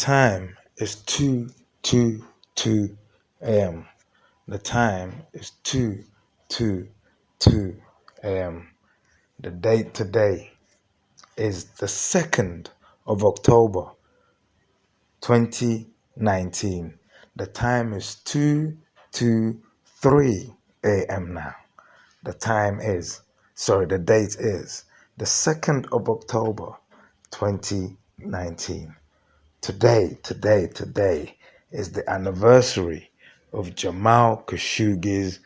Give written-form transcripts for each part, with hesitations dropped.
time is 2:22 a.m. The time is 2:22 a.m. The date today is the 2nd of October 2019. The time is 2:23 a.m. now. The date is the 2nd of October 2019. Today is the anniversary of Jamal Khashoggi's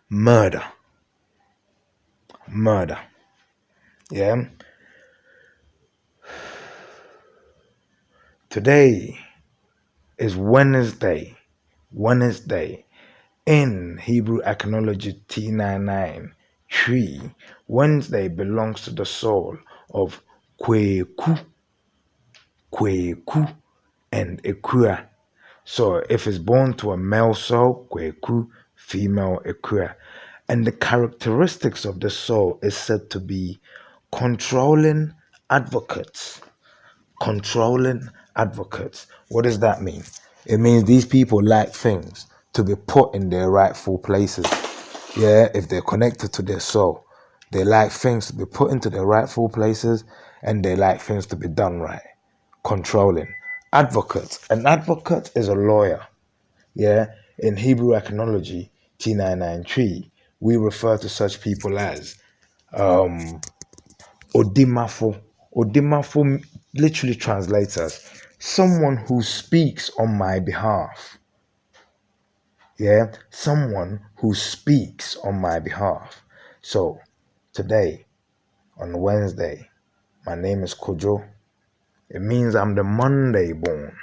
murder. Yeah. Today is Wednesday. In Hebrew Acknowledge T99 tree, Wednesday belongs to the soul of Kweku, and Ekua. So if it's born to a male soul, Kweku, female Ekua. And the characteristics of the soul is said to be controlling advocates. What does that mean? It means these people like things to be put in their rightful places. Yeah, if they're connected to their soul, they like things to be put into their rightful places, and they like things to be done right. Controlling. Advocates. An advocate is a lawyer. Yeah, in Hebrew Acknowledge T993, we refer to such people as Odimafo. Odimafo literally translates as someone who speaks on my behalf. Yeah, someone who speaks on my behalf. So today, on Wednesday, my name is Kojo. It means I'm the Monday born.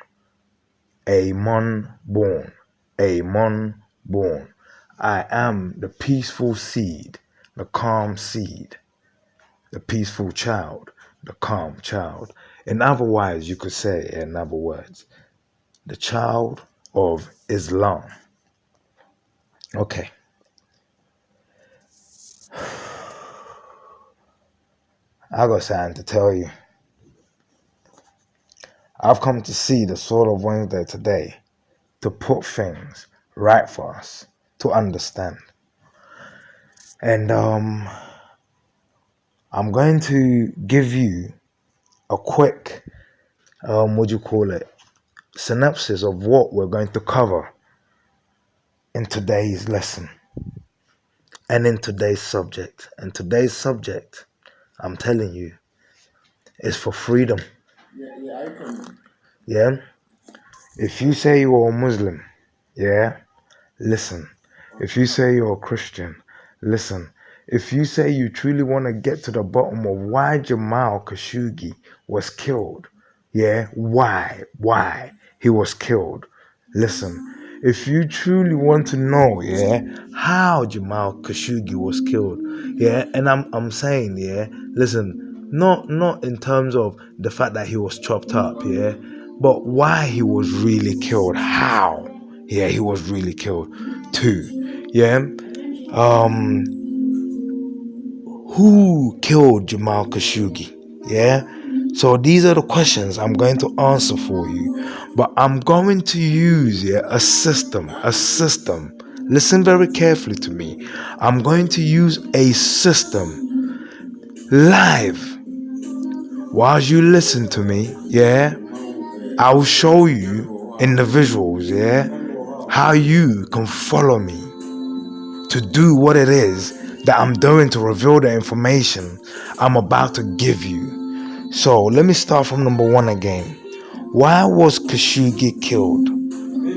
A mon born. I am the peaceful seed, the calm seed, the peaceful child, the calm child. In other words, you could say, the child of Islam. Okay. I got something to tell you. I've come to see the soul of Wednesday today to put things right for us to understand. And I'm going to give you a quick, synopsis of what we're going to cover in today's lesson and in today's subject. And today's subject, I'm telling you, is for freedom. Yeah? If you say you're a Muslim, yeah, listen. If you say you're a Christian, listen. If you say you truly want to get to the bottom of why Jamal Khashoggi was killed, yeah, why he was killed, listen. If you truly want to know, yeah, how Jamal Khashoggi was killed, yeah, and I'm saying, yeah, listen, not in terms of the fact that he was chopped up, yeah, but why he was really killed, how, yeah, he was really killed, too, yeah, who killed Jamal Khashoggi, yeah. So these are the questions I'm going to answer for you, but I'm going to use a system. Listen very carefully to me. I'm going to use a system live. While you listen to me, yeah, I'll show you in the visuals, yeah, how you can follow me to do what it is that I'm doing to reveal the information I'm about to give you. So let me start from number 1 again. Why was Kashoggi killed?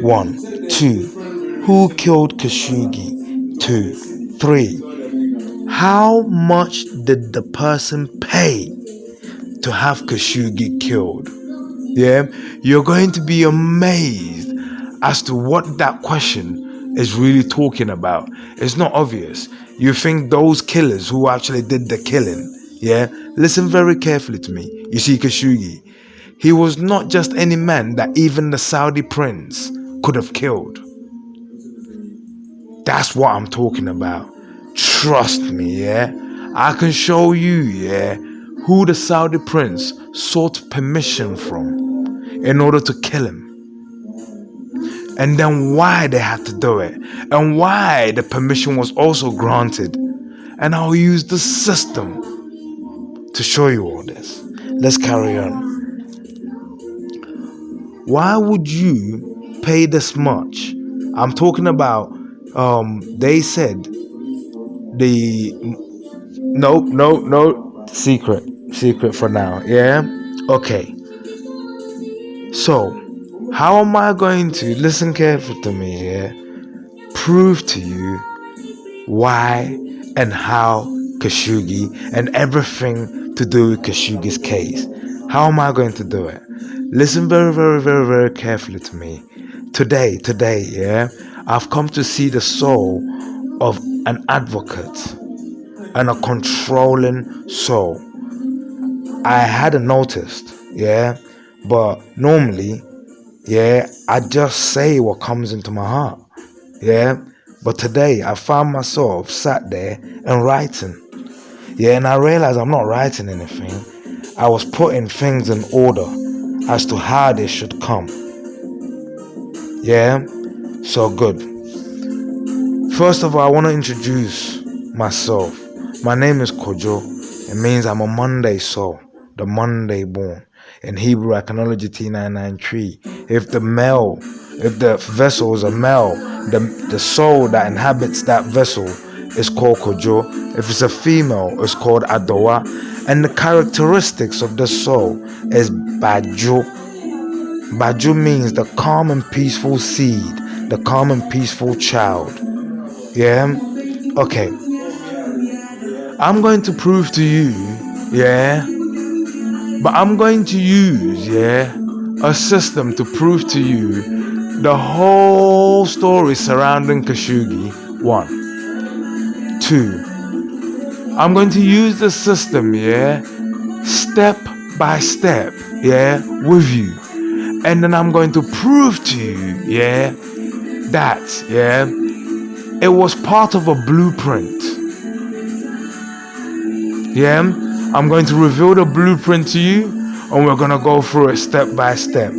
1, 2. Who killed Kashoggi? 2, 3. How much did the person pay to have Kashoggi killed? Yeah, you're going to be amazed as to what that question is really talking about. It's not obvious. You think those killers who actually did the killing, yeah, listen very carefully to me. You see, Kashoggi, he was not just any man that even the Saudi prince could have killed. That's what I'm talking about. Trust me, yeah. I can show you, yeah, who the Saudi prince sought permission from. in order to kill him. And then why they had to do it, and why the permission was also granted. And I'll use the system to show you all this. Let's carry on. Why would you pay this much? I'm talking about, they said the, no, secret for now, yeah? Okay, so how am I going to, listen carefully to me here, prove to you why and how Kashoggi and everything to do with Kashoggi's case? How am I going to do it? Listen very, very, very, very carefully to me. Today, yeah, I've come to see the soul of an advocate and a controlling soul. I hadn't noticed, yeah, but normally, yeah, I just say what comes into my heart, yeah. But today I found myself sat there and writing, yeah, and I realized I'm not writing anything. I was putting things in order as to how they should come, yeah. So good. First of all, I want to introduce myself. My name is Kojo. It means I'm a Monday soul, the Monday born. In Hebrew, I can acknowledge T993. If the vessel is a male, the soul that inhabits that vessel is called Kojo. If it's a female, it's called Adowa. And the characteristics of the soul is Bajo. Bajo means the calm and peaceful seed, the calm and peaceful child. Yeah? Okay. I'm going to prove to you, yeah? But I'm going to use, yeah, a system to prove to you the whole story surrounding Kashoggi. 1. 2. I'm going to use the system, yeah, step by step, yeah, with you. And then I'm going to prove to you, yeah, that, yeah, it was part of a blueprint. Yeah, I'm going to reveal the blueprint to you, and we're gonna go through it step by step.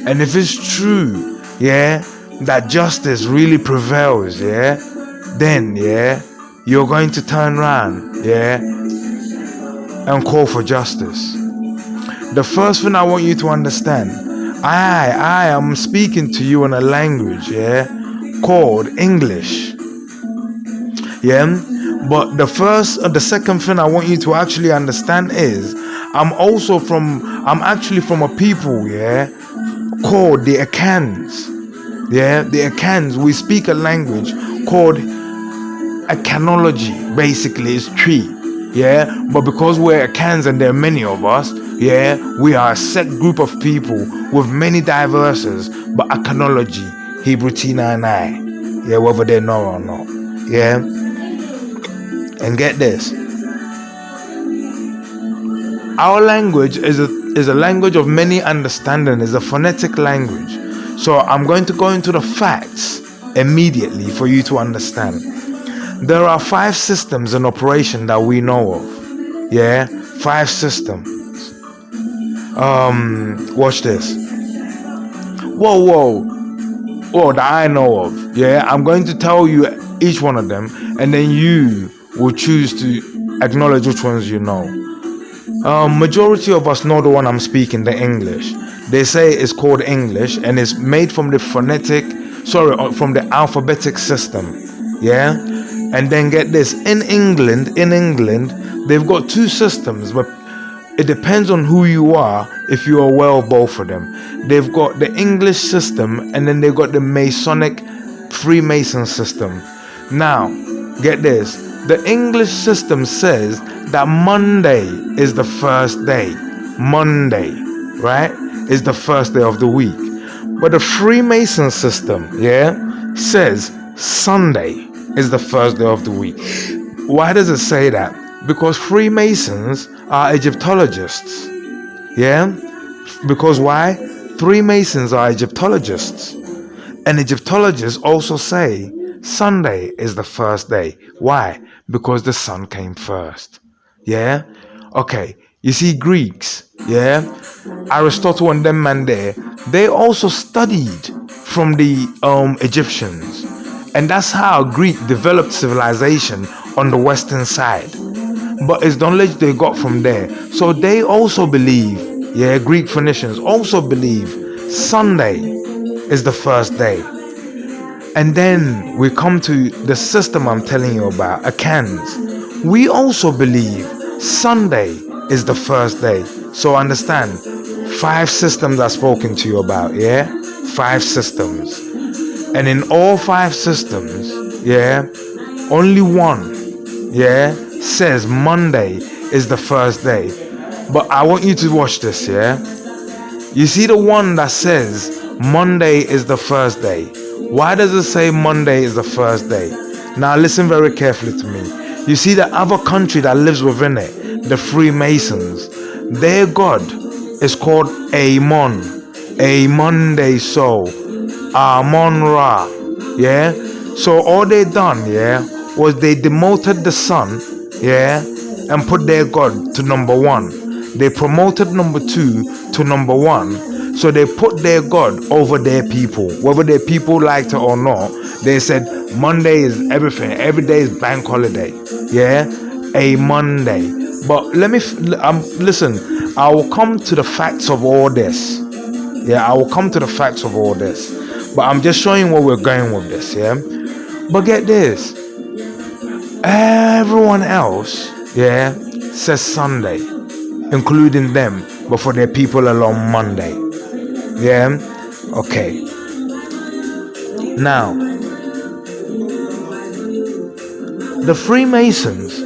And if it's true, yeah, that justice really prevails, yeah, then, yeah, you're going to turn around, yeah, and call for justice. The first thing I want you to understand, I am speaking to you in a language, yeah, called English. Yeah, but the second thing I want you to actually understand is I'm actually from a people, yeah, called the Akans. Yeah, the Akans, we speak a language called Akanology, basically it's tree. Yeah, but because we're Akans and there are many of us, yeah, we are a set group of people with many diverses, but Akanology, Hebrew Tina and I, yeah, whether they know or not. Yeah. And get this, our language is a language of many understanding, is a phonetic language. So I'm going to go into the facts immediately for you to understand. There are 5 systems in operation that we know of. Yeah, 5 systems. Watch this. Whoa, that I know of. Yeah, I'm going to tell you each one of them, and then you will choose to acknowledge which ones you know. Majority of us know the one I'm speaking, the English. They say it's called English, and it's made from the from the alphabetic system. Yeah, and then get this, in England, they've got 2 systems, but it depends on who you are if you are aware of both of them. They've got the English system, and then they've got the Masonic Freemason system. Now, get this. The English system says that Monday is the first day. Monday, right, is the first day of the week. But the Freemason system, yeah, says Sunday is the first day of the week. Why does it say that? Because Freemasons are Egyptologists. Yeah? Because why? Freemasons are Egyptologists. And Egyptologists also say Sunday is the first day. Why? Because the sun came first. Yeah? Okay. You see, Greeks, yeah, Aristotle and them man there, they also studied from the Egyptians. And that's how Greek developed civilization on the western side. But it's the knowledge they got from there. So they also believe, yeah, Greek Phoenicians also believe Sunday is the first day. And then we come to the system I'm telling you about, Akans. We also believe Sunday is the first day. So understand, 5 systems I've spoken to you about, yeah? 5 systems. And in all 5 systems, yeah, only one, yeah, says Monday is the first day. But I want you to watch this, yeah? You see the one that says Monday is the first day. Why does it say Monday is the first day? Now listen very carefully to me. You see the other country that lives within it, the Freemasons, their god is called Amon. A Monday soul. Amon Ra. Yeah? So all they done, yeah, was they demoted the sun, yeah, and put their god to number 1. They promoted number 2 to number 1. So they put their god over their people. Whether their people liked it or not, they said Monday is everything. Every day is bank holiday. Yeah? A Monday. But let me, listen, I will come to the facts of all this. Yeah, I will come to the facts of all this. But I'm just showing where we're going with this, yeah? But get this. Everyone else, yeah, says Sunday, including them, but for their people alone Monday. Yeah? Okay. Now, the Freemasons,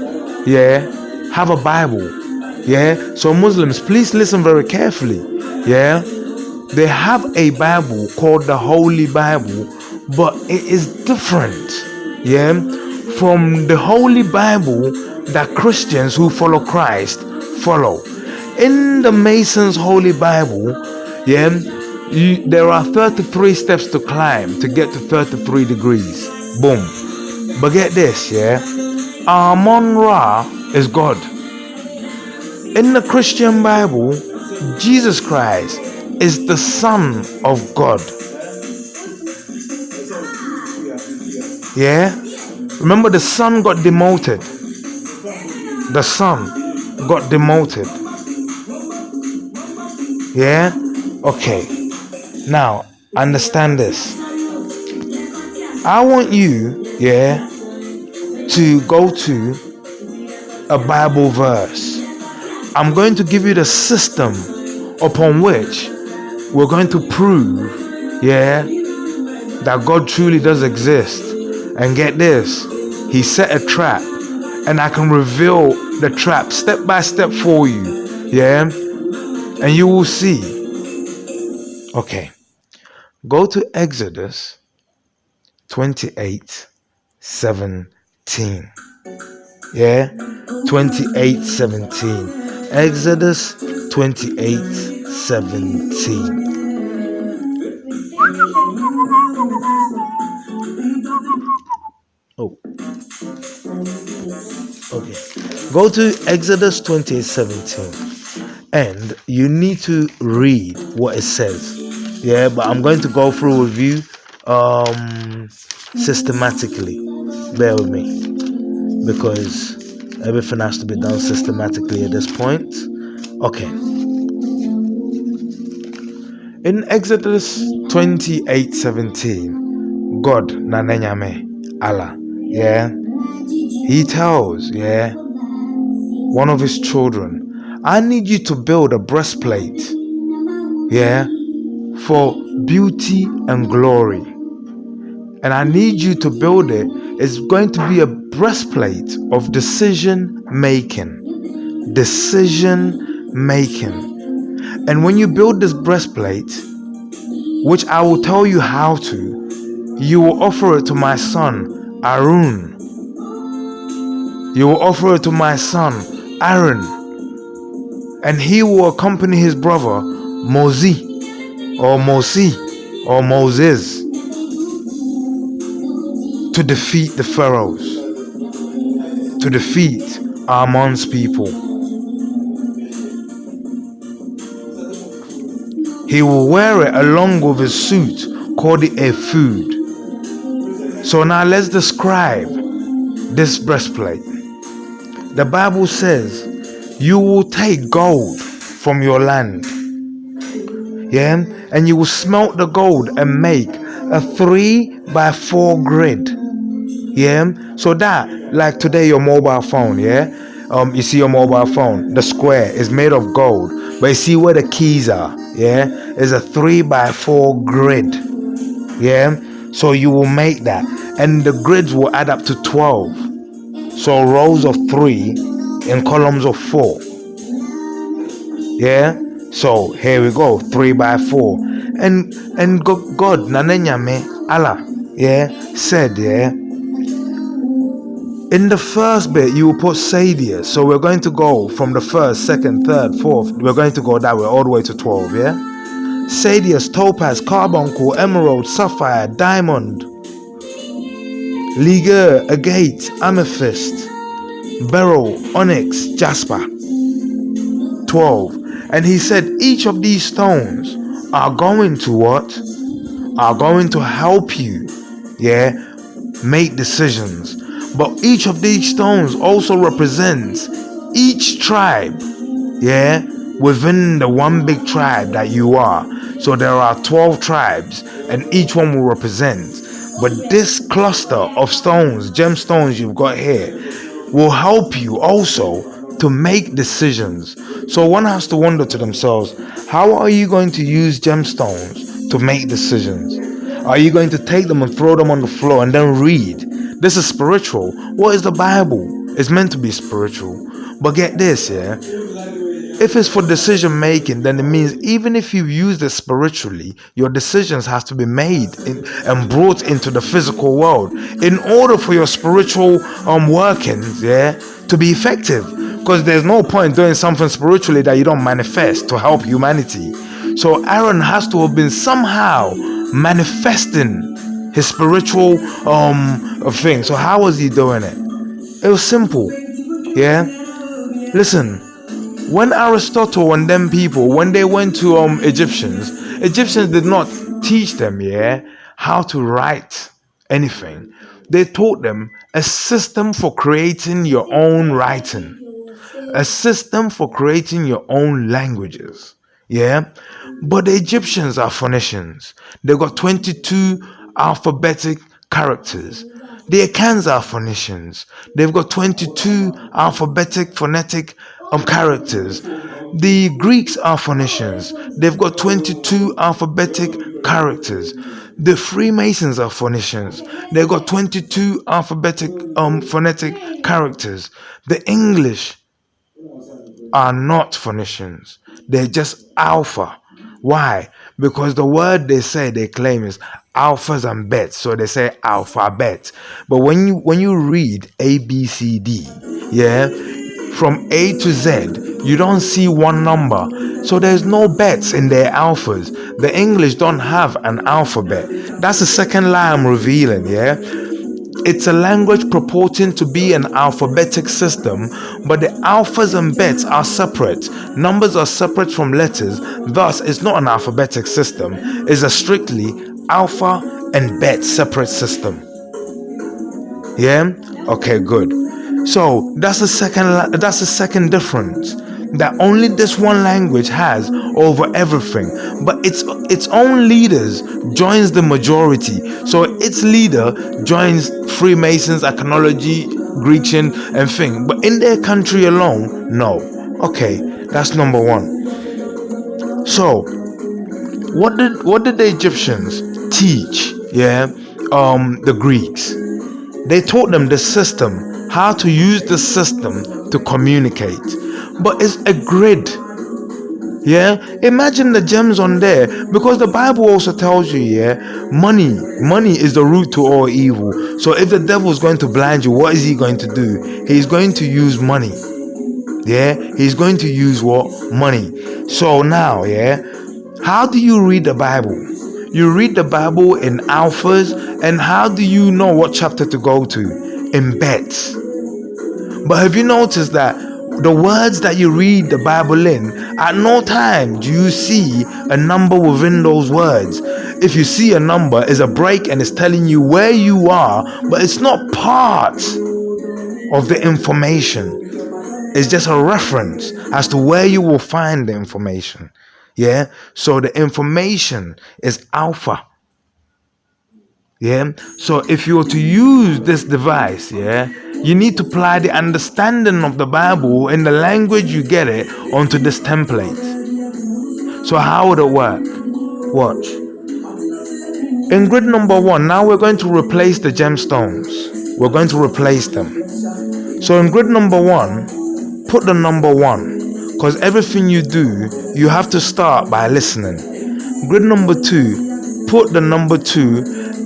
yeah, have a Bible. Yeah? So Muslims, please listen very carefully. Yeah? They have a Bible called the Holy Bible, but it is different, yeah, from the Holy Bible that Christians who follow Christ follow. In the Masons' Holy Bible, yeah, there are 33 steps to climb to get to 33 degrees. Boom. But get this, yeah, Amon Ra is God. In the Christian Bible, Jesus Christ is the Son of God. Yeah? Remember, the Son got demoted. The Son got demoted. Yeah? Okay. Now, understand this. I want you, yeah, to go to a Bible verse. I'm going to give you the system upon which we're going to prove, yeah, that God truly does exist. And get this, he set a trap, and I can reveal the trap step by step for you, yeah, and you will see. Okay, go to Exodus 28:17. Yeah, 28:17. Exodus 28:17. Oh, okay. Go to Exodus 28:17, and you need to read what it says. Yeah, but I'm going to go through with you systematically. Bear with me, because everything has to be done systematically at this point. Okay. In Exodus 28:17, God Nanenyame Allah, yeah, he tells, yeah, one of his children, I need you to build a breastplate, yeah, for beauty and glory. And I need you to build it. It's going to be a breastplate of decision making. Decision making. And when you build this breastplate, which I will tell you how to, you will offer it to my son Aaron. You will offer it to my son Aaron. And he will accompany his brother Moses or Moses to defeat the pharaohs, to defeat Amon's people. He will wear it along with his suit, called it a food. So now let's describe this breastplate. The Bible says, you will take gold from your land, yeah, and you will smelt the gold and make a 3x4 grid, yeah. So that, like today, your mobile phone, yeah, you see your mobile phone, the square is made of gold, but you see where the keys are, yeah, is a 3x4 grid, yeah. So you will make that, and the grids will add up to 12. So rows of 3 and columns of 4. Yeah. So here we go, 3x4. And God, Nanenyame, Allah, yeah, said, yeah, in the first bit you will put Sadia. So we're going to go from the first, second, third, fourth. We're going to go that way all the way to 12, yeah. Sadius, topaz, carbuncle, emerald, sapphire, diamond, ligure, agate, amethyst, beryl, onyx, jasper. 12. And he said each of these stones are going to what? Are going to help you, yeah, make decisions. But each of these stones also represents each tribe, yeah, within the one big tribe that you are. So there are 12 tribes and each one will represent. But this cluster of stones, gemstones you've got here, will help you also to make decisions. So one has to wonder to themselves, how are you going to use gemstones to make decisions? Are you going to take them and throw them on the floor and then read? This is spiritual. What is the Bible? It's meant to be spiritual. But get this, yeah. If it's for decision making, then it means even if you use this spiritually, your decisions have to be made and brought into the physical world in order for your spiritual workings, yeah, to be effective. Because there's no point doing something spiritually that you don't manifest to help humanity. So Aaron has to have been somehow manifesting his spiritual thing. So how was he doing it? It was simple, yeah. Listen. When Aristotle and them people, when they went to Egyptians did not teach them, yeah, how to write anything. They taught them a system for creating your own writing, a system for creating your own languages, yeah. But the Egyptians are phonicians. They got 22 alphabetic characters. The Akans are phonicians. They've got 22 alphabetic phonetic characters. The Greeks are phonicians. They've got 22 alphabetic characters. The Freemasons are phonicians. They've got 22 alphabetic phonetic characters. The English are not phonicians. They're just alpha. Why? Because the word they claim is alphas and bets. So they say alphabet. But when you read A, B, C, D, yeah, from A to Z, you don't see one number. So there's no bets in their alphas. The English don't have an alphabet. That's the second lie I'm revealing, yeah? It's a language purporting to be an alphabetic system, but the alphas and bets are separate. Numbers are separate from letters, thus it's not an alphabetic system. It's a strictly alpha and bet separate system. Yeah? Okay, good. So that's the second difference that only this one language has over everything. But its own leaders joins the majority. So its leader joins Freemasons, Iconology, Grecian, and thing. But in their country alone, no. Okay, that's number one. So what did the Egyptians teach? Yeah, the Greeks. They taught them the system, how to use the system to communicate. But it's a grid. Yeah, imagine the gems on there, because the Bible also tells you, yeah, money is the root to all evil. So if the devil is going to blind you, what is he going to do? He's going to use money. Yeah, he's going to use what? Money. So now, yeah, how do you read the Bible? You read the Bible in alphas, and how do you know what chapter to go to? In bets. But have you noticed that The words that you read the Bible in, at no time do you see a number within those words. If you see a number, it's a break and it's telling you where you are, but it's not part of the information. It's just a reference as to where you will find the information. Yeah. So the information is alpha. Yeah. So if you were to use this device, yeah, you need to apply the understanding of the Bible in the language you get it onto this template. So how would it work? Watch. In grid number 1, now we're going to replace the gemstones. We're going to replace them. So in grid number 1, put the number 1, because everything you do, you have to start by listening. Grid number 2, put the number 2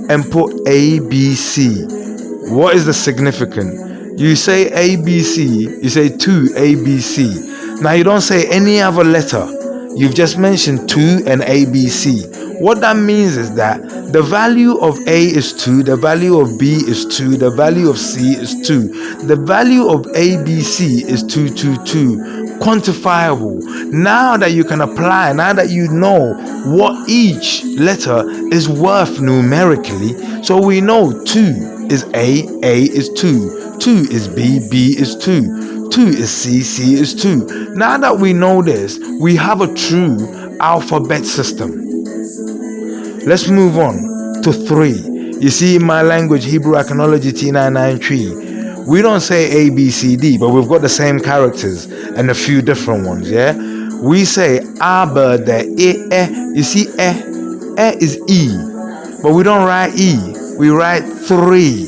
and put ABC. What is the significance? You say ABC, you say 2 ABC. Now you don't say any other letter. You've just mentioned 2 and ABC. What that means is that the value of A is 2, the value of B is 2, the value of C is 2. The value of ABC is 222, quantifiable. Now that you can apply, now that you know what each letter is worth numerically, so we know 2 is A is 2, 2 is B is 2, 2 is C is 2. Now that we know this, we have a true alphabet system. Let's move on to 3. You see, in my language, Hebrew Iconology T993, we don't say A, B, C, D, but we've got the same characters and a few different ones, yeah? We say aber, the e. You see, e is E, but we don't write E. We write 3.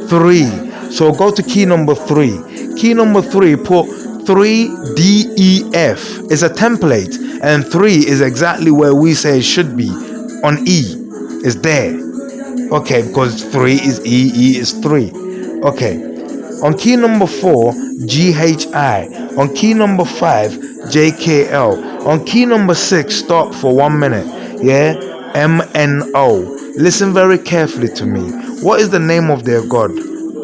3. So go to key number 3. Key number 3, put 3DEF. It's a template, and 3 is exactly where we say it should be. On E, is there. Okay, because 3 is E is 3. Okay. On key number 4, GHI. On key number 5, JKL. On key number 6, stop for 1 minute. Yeah, MNO. Listen very carefully to me. What is the name of their god?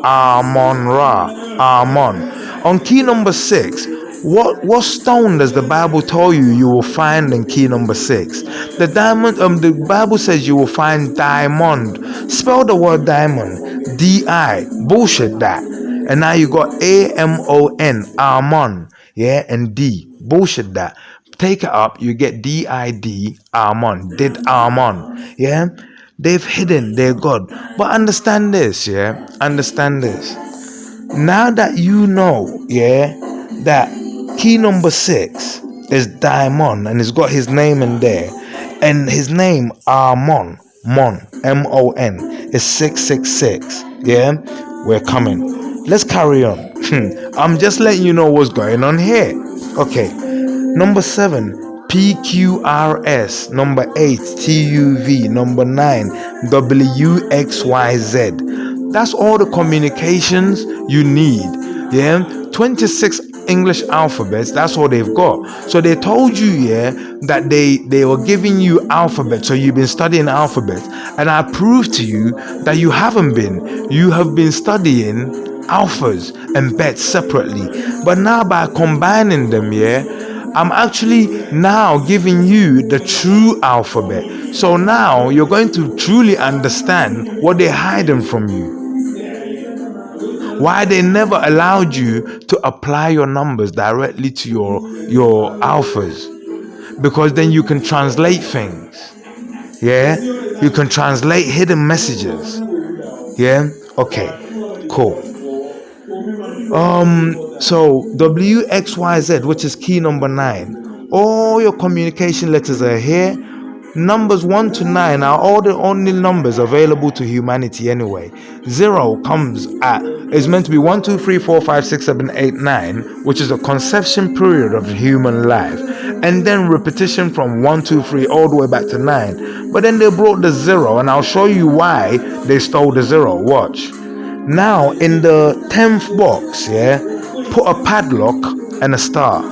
Amon Ra. Amon. On key number 6, what stone does the Bible tell you will find in key number 6? The diamond. The Bible says you will find diamond. Spell the word diamond. D-I. Bullshit that. And now you got A-M-O-N. Amon. Yeah, and D. Bullshit that. Take it up. You get D-I-D. Amon. Did Amon. Yeah. They've hidden their God. But understand this. Yeah. Understand this. Now that you know. Yeah. That key number 6 is diamond, and it's got his name in there, and his name Amon, M-O-N, is 666. Yeah, we're coming. Let's carry on. I'm just letting you know what's going on here. Okay, number 7, PQRS. Number 8, TUV. Number 9, WXYZ. That's all the communications you need. Yeah, 26 English alphabets. That's all they've got. So they told you, yeah, that they were giving you alphabets, so you've been studying alphabets, and I proved to you that you haven't been. You have been studying alphas and bets separately, but now by combining them, yeah, I'm actually now giving you the true alphabet. So now you're going to truly understand what they're hiding from you. Why they never allowed you to apply your numbers directly to your alphas. Because then you can translate things. Yeah? You can translate hidden messages. Yeah? Okay. Cool. So WXYZ, which is key number 9. All your communication letters are here. Numbers 1 to 9 are all the only numbers available to humanity anyway. 0 is meant to be 1, 2, 3, 4, 5, 6, 7, 8, 9, which is a conception period of human life. And then repetition from 1, 2, 3 all the way back to 9. But then they brought the 0, and I'll show you why they stole the 0. Watch. Now in the 10th box, yeah, put a padlock and a star.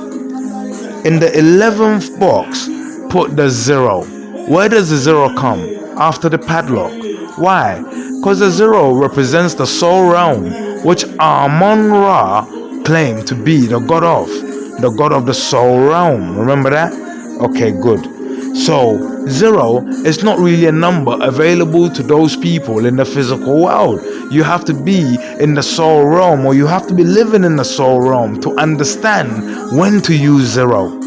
In the 11th box, put the 0. Where does the 0 come? After the padlock. Why? Because the 0 represents the soul realm, which Amon Ra claim to be the god of the soul realm. Remember that? Okay, good. So 0 is not really a number available to those people in the physical world. You have to be in the soul realm, or you have to be living in the soul realm to understand when to use 0.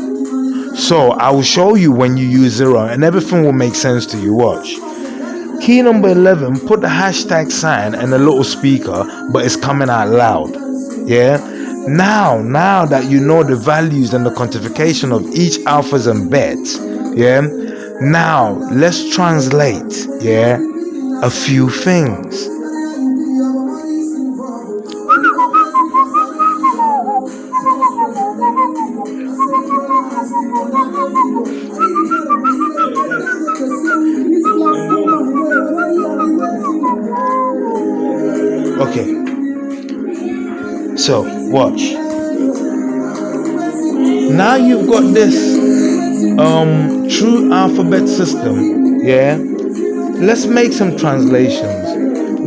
So I will show you when you use 0 and everything will make sense to you. Watch. Key number 11, put the hashtag sign and a little speaker, but it's coming out loud. Yeah? Now that you know the values and the quantification of each alphas and betas, yeah? Now let's translate, yeah, a few things. Okay, so watch. Now you've got this true alphabet system, yeah. Let's make some translations.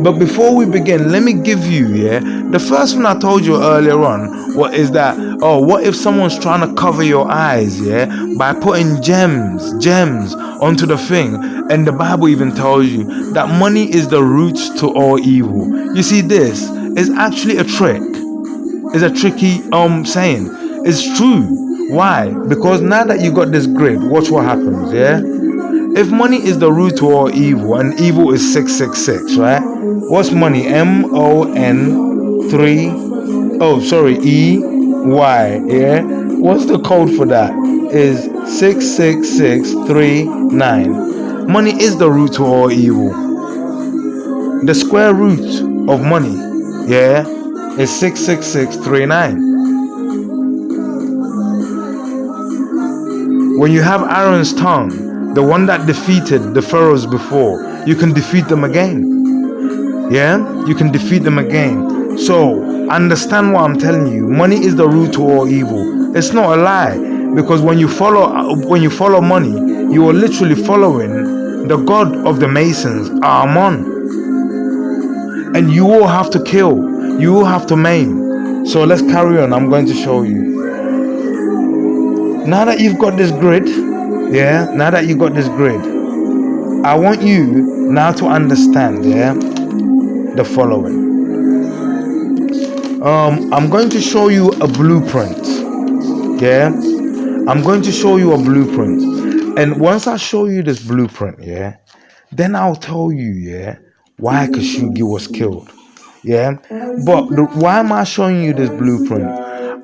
But before we begin, let me give you, yeah, the first one I told you earlier on. What is that? Oh, what if someone's trying to cover your eyes, yeah, by putting gems onto the thing? And the Bible even tells you that money is the root to all evil. You see, this is actually a trick. It's a tricky saying. It's true. Why? Because now that you got this grid, watch what happens, yeah? If money is the root to all evil, and evil is 666, right? What's money? EY, yeah? What's the code for that? Is 66639. Money is the root to all evil. The square root of money, yeah, is 66639. When you have Aaron's tongue, the one that defeated the pharaohs before, you can defeat them again. Yeah, you can defeat them again. So understand what I'm telling you. Money is the root to all evil. It's not a lie, because when you follow money, you are literally following the god of the Masons, Amon, and you will have to kill. You will have to maim. So let's carry on. I'm going to show you. Now that you've got this grid, yeah, I want you now to understand, yeah, the following. I'm going to show you a blueprint, yeah. I'm going to show you a blueprint, and once I show you this blueprint, yeah, then I'll tell you, yeah, why Kashoggi was killed, yeah. But why am I showing you this blueprint?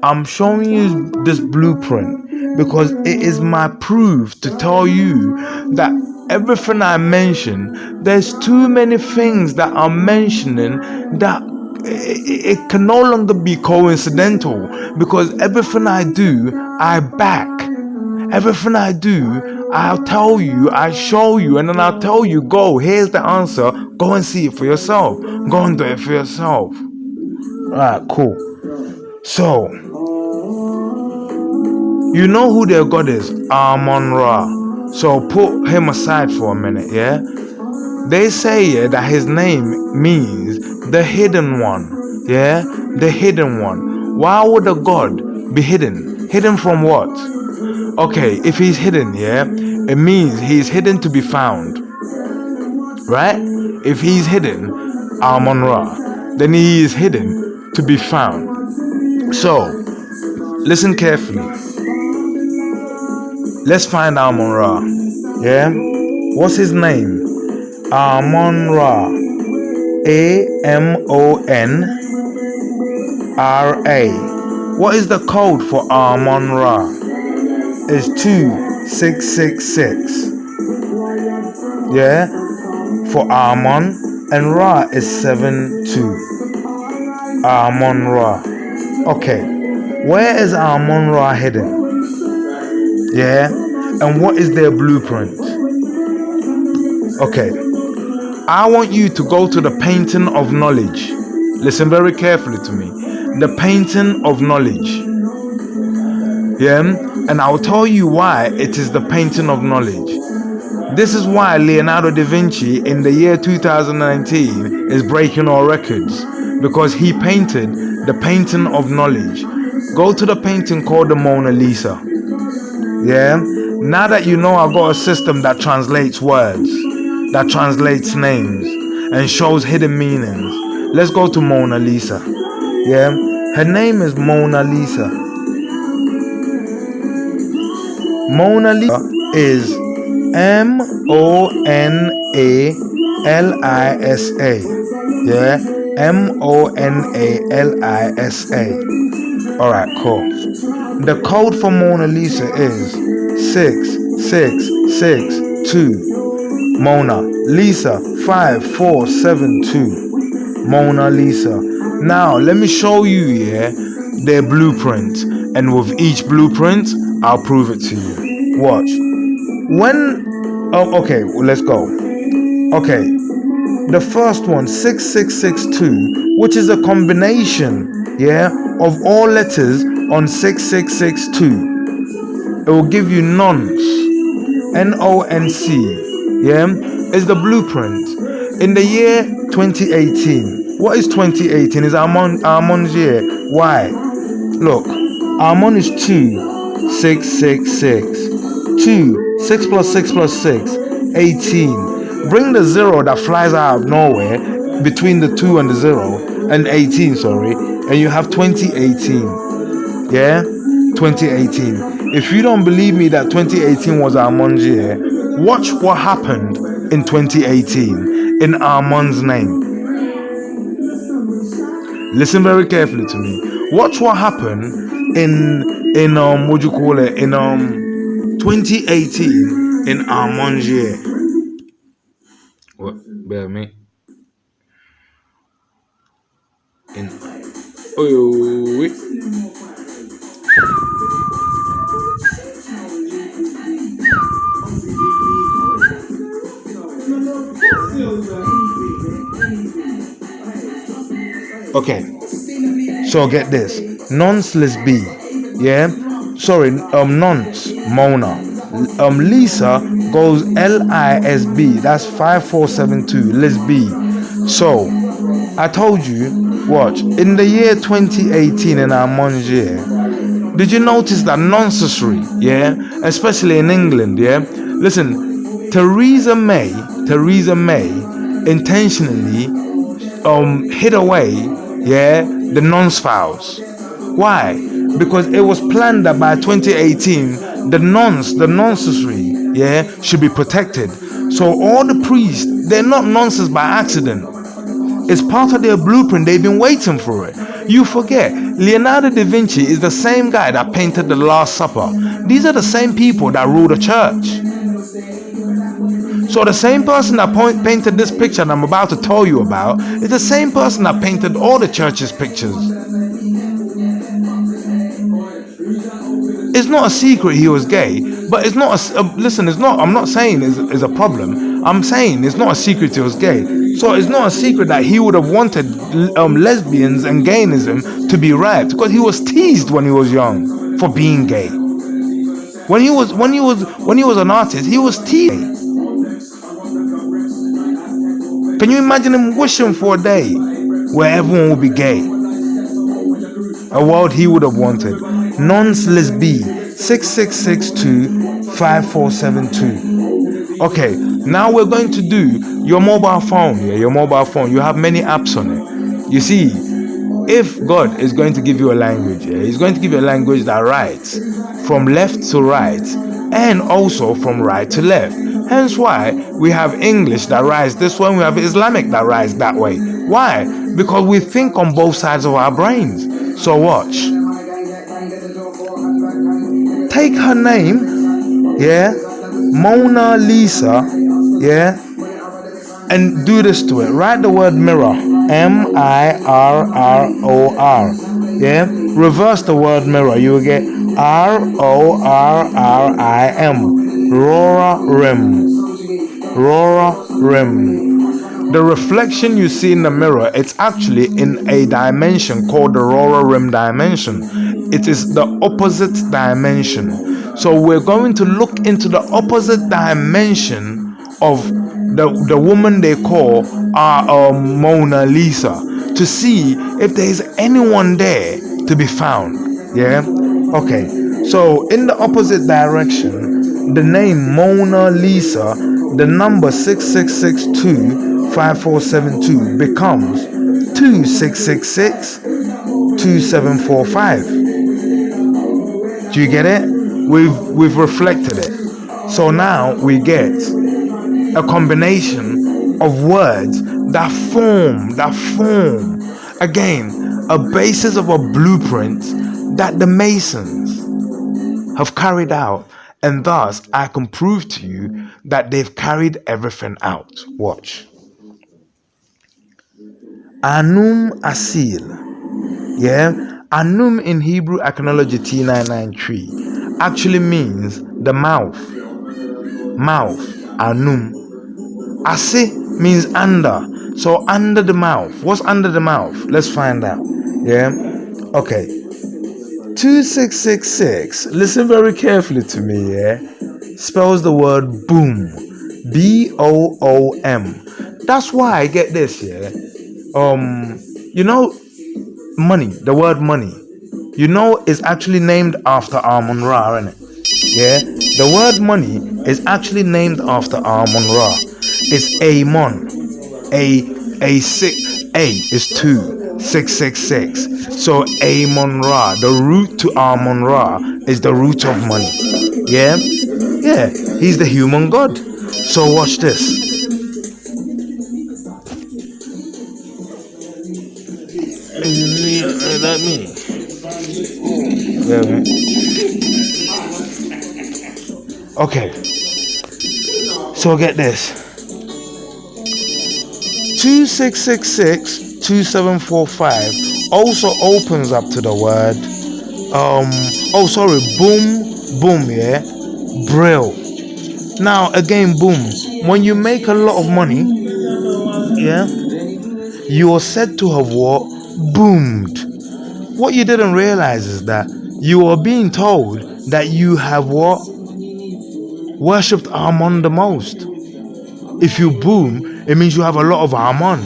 I'm showing you this blueprint because it is my proof to tell you that everything I mention, there's too many things that I'm mentioning that it can no longer be coincidental, because everything I do, I back. Everything I do, I'll tell you, I show you, and then I'll tell you, go, here's the answer, go and see it for yourself. Go and do it for yourself. Alright, cool. So, you know who their god is? Amon-Ra. So put him aside for a minute, yeah? They say that his name means the hidden one, yeah? The hidden one. Why would a god be hidden? Hidden from what? Okay, if he's hidden, yeah, it means he's hidden to be found, right? If he's hidden, Amon-Ra, then he is hidden to be found. So, listen carefully. Let's find Amon-Ra. Yeah? What's his name? Amon-Ra. Amon-Ra. What is the code for Amon-Ra? It's 2666. Yeah? For Amon, and Ra is 72. Amon-Ra. Okay. Where is Amon-Ra hidden? Yeah, and what is their blueprint? Okay, I want you to go to the painting of knowledge. Listen very carefully to me. The painting of knowledge. Yeah, and I'll tell you why it is the painting of knowledge. This is why Leonardo da Vinci in the year 2019 is breaking all records, because he painted the painting of knowledge. Go to the painting called the Mona Lisa. Yeah? Now that you know I've got a system that translates words, that translates names, and shows hidden meanings, let's go to Mona Lisa. Yeah? Her name is Mona Lisa. Mona Lisa is Monalisa. Yeah? Monalisa. Alright, cool. The code for Mona Lisa is 6662. Mona Lisa 5472. Mona Lisa. Now let me show you their blueprint, and with each blueprint I'll prove it to you. Watch. Okay, well, let's go. Okay, the first one, 6662, which is a combination of all letters on 6662. It will give you nonce. NONC. Is the blueprint. In the year 2018. What is 2018? Is Armand's year. Why? Look, Armand is 2, 6, 6, 6. 2, 6 plus 6 plus 6, 18. Bring the 0 that flies out of nowhere between the 2 and the 0, and 18, sorry, and you have 2018. 2018. If you don't believe me that 2018 was Armand's year, watch what happened in 2018 in Armand's name. Listen very carefully to me. Watch what happened in 2018 in Armand's year. What? Bear me. Wait. Okay, so get this. Nonce Lisby, nonce Mona. Lisa goes LISB. That's 5472 Lisby. So I told you, watch. In the year 2018, in Armand's year, did you notice that nonsensory? Especially in England. Listen, Theresa May intentionally hid away the nonce files. Why? Because it was planned that by 2018 the nonsensory should be protected. So all the priests, they're not nonsense by accident. It's part of their blueprint. They've been waiting for it. You forget, Leonardo da Vinci is the same guy that painted the Last Supper. These are the same people that rule the church. So the same person that painted this picture that I'm about to tell you about is the same person that painted all the church's pictures. It's not a secret he was gay, but it's not listen, it's not, I'm not saying it's a problem. I'm saying it's not a secret he was gay. So it's not a secret that he would have wanted lesbians and gayism to be right, because he was teased when he was young for being gay. When he was an artist, he was teased. Can you imagine him wishing for a day where everyone would be gay? A world he would have wanted. Nonce Lisby 6662 5472. Okay, now we're going to do your mobile phone. Your mobile phone. You have many apps on it. You see, if God is going to give you a language, He's going to give you a language that writes from left to right and also from right to left. Hence why we have English that writes this way, we have Islamic that writes that way. Why? Because we think on both sides of our brains. So watch. Take her name, Mona Lisa, and do this to it. Write the word mirror, MIRROR, reverse the word mirror, you will get RORRIM, Rora Rim. The reflection you see in the mirror, it's actually in a dimension called the Rora Rim dimension. It is the opposite dimension. So we're going to look into the opposite dimension of the woman they call Mona Lisa, to see if there is anyone there to be found. Yeah. Okay. So in the opposite direction, the name Mona Lisa, the number 66625472 becomes 26662745. Do you get it? We've reflected it. So now we get a combination of words that form again a basis of a blueprint that the Masons have carried out, and thus I can prove to you that they've carried everything out. Watch. Anum Asil. Yeah? Anum in Hebrew Archaeology T993 actually means the mouth. Mouth. Anum. Asi means under. So under the mouth. What's under the mouth? Let's find out. Yeah? Okay. 2666. Listen very carefully to me, yeah? Spells the word boom. Boom. That's why I get this, yeah? You know, money, the word money, you know, is actually named after Amon Ra, isn't it? Yeah? The word money is actually named after Amon Ra. It's Amon. A is 2, 666. So Amon Ra, the root to Amon Ra is the root of money. Yeah? Yeah, he's the human god. So watch this. That me. Yeah. Okay. So get this. 26662745 also opens up to the word boom, yeah, brill. Now again, boom, when you make a lot of money, yeah, you are said to have what? Boomed. What you didn't realize is that you are being told that you have what? Worshipped Amon the most. If you boom, it means you have a lot of Amon,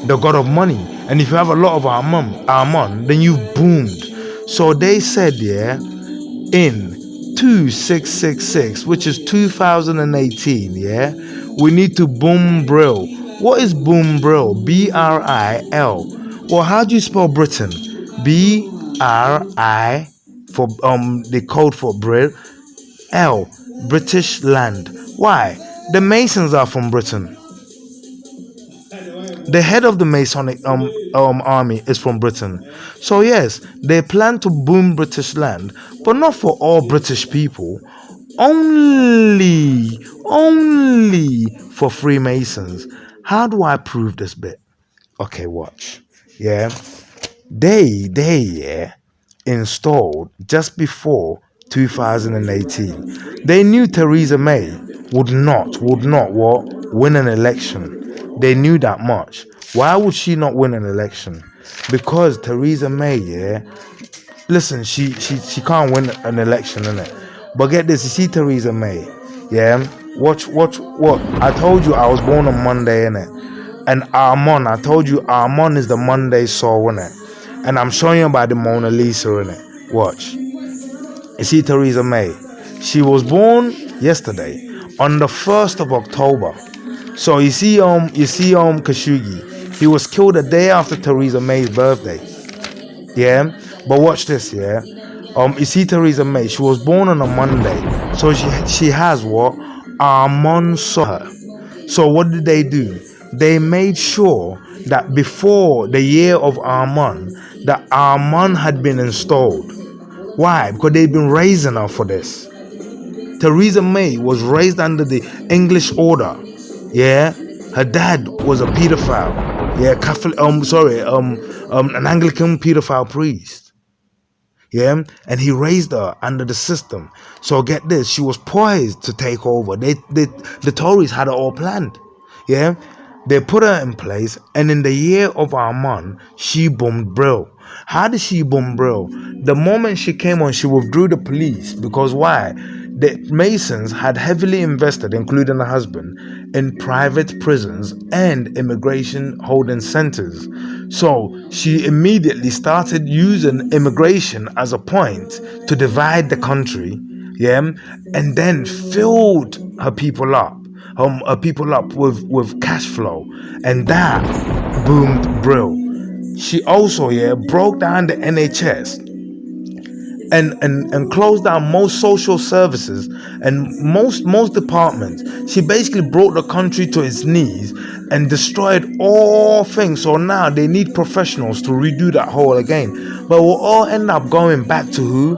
the god of money. And if you have a lot of Amon, then you boomed. So they said, yeah, in 2666, which is 2018, yeah, we need to boom brill. What is boom brill? B-R-I-L. Well, how do you spell Britain? B-R-I for the code for brill. L, British land. Why? The Masons are from Britain. The head of the Masonic army is from Britain. So yes, they plan to boom British land, but not for all British people. Only for Freemasons. How do I prove this bit? Okay, watch. Yeah. They installed just before 2018. They knew Theresa May would not what win an election. They knew that much. Why would she not win an election? Because Theresa May, yeah, listen, she can't win an election, innit? But get this, you see Theresa May, yeah. Watch what I told you. I was born on Monday, innit? And Amon, I told you Amon is the Monday soul, innit? And I'm showing you about the Mona Lisa, innit? Watch. You see Theresa May. She was born yesterday on the 1st of October. So you see Kashoggi. He was killed a day after Theresa May's birthday. Yeah? But watch this, yeah? You see Theresa May, she was born on a Monday. So she has what? Amon saw her. So what did they do? They made sure that before the year of Amon, that Amon had been installed. Why? Because they've been raising her for this. Theresa May was raised under the English order. Yeah, her dad was a pedophile. Yeah, Catholic. An Anglican pedophile priest. Yeah, and he raised her under the system. So get this, she was poised to take over. The Tories had it all planned. Yeah, they put her in place, and in the year of Amon, she bombed Brill. How did she bomb Brill? The moment she came on, she withdrew the police because why? The Masons had heavily invested, including the husband, in private prisons and immigration holding centers. So she immediately started using immigration as a point to divide the country, yeah, and then filled her people up, with cash flow, and that boomed Brill. She also, yeah, broke down the NHS and closed down most social services and most departments. She basically brought the country to its knees and destroyed all things. So now they need professionals to redo that whole again. But we'll all end up going back to who?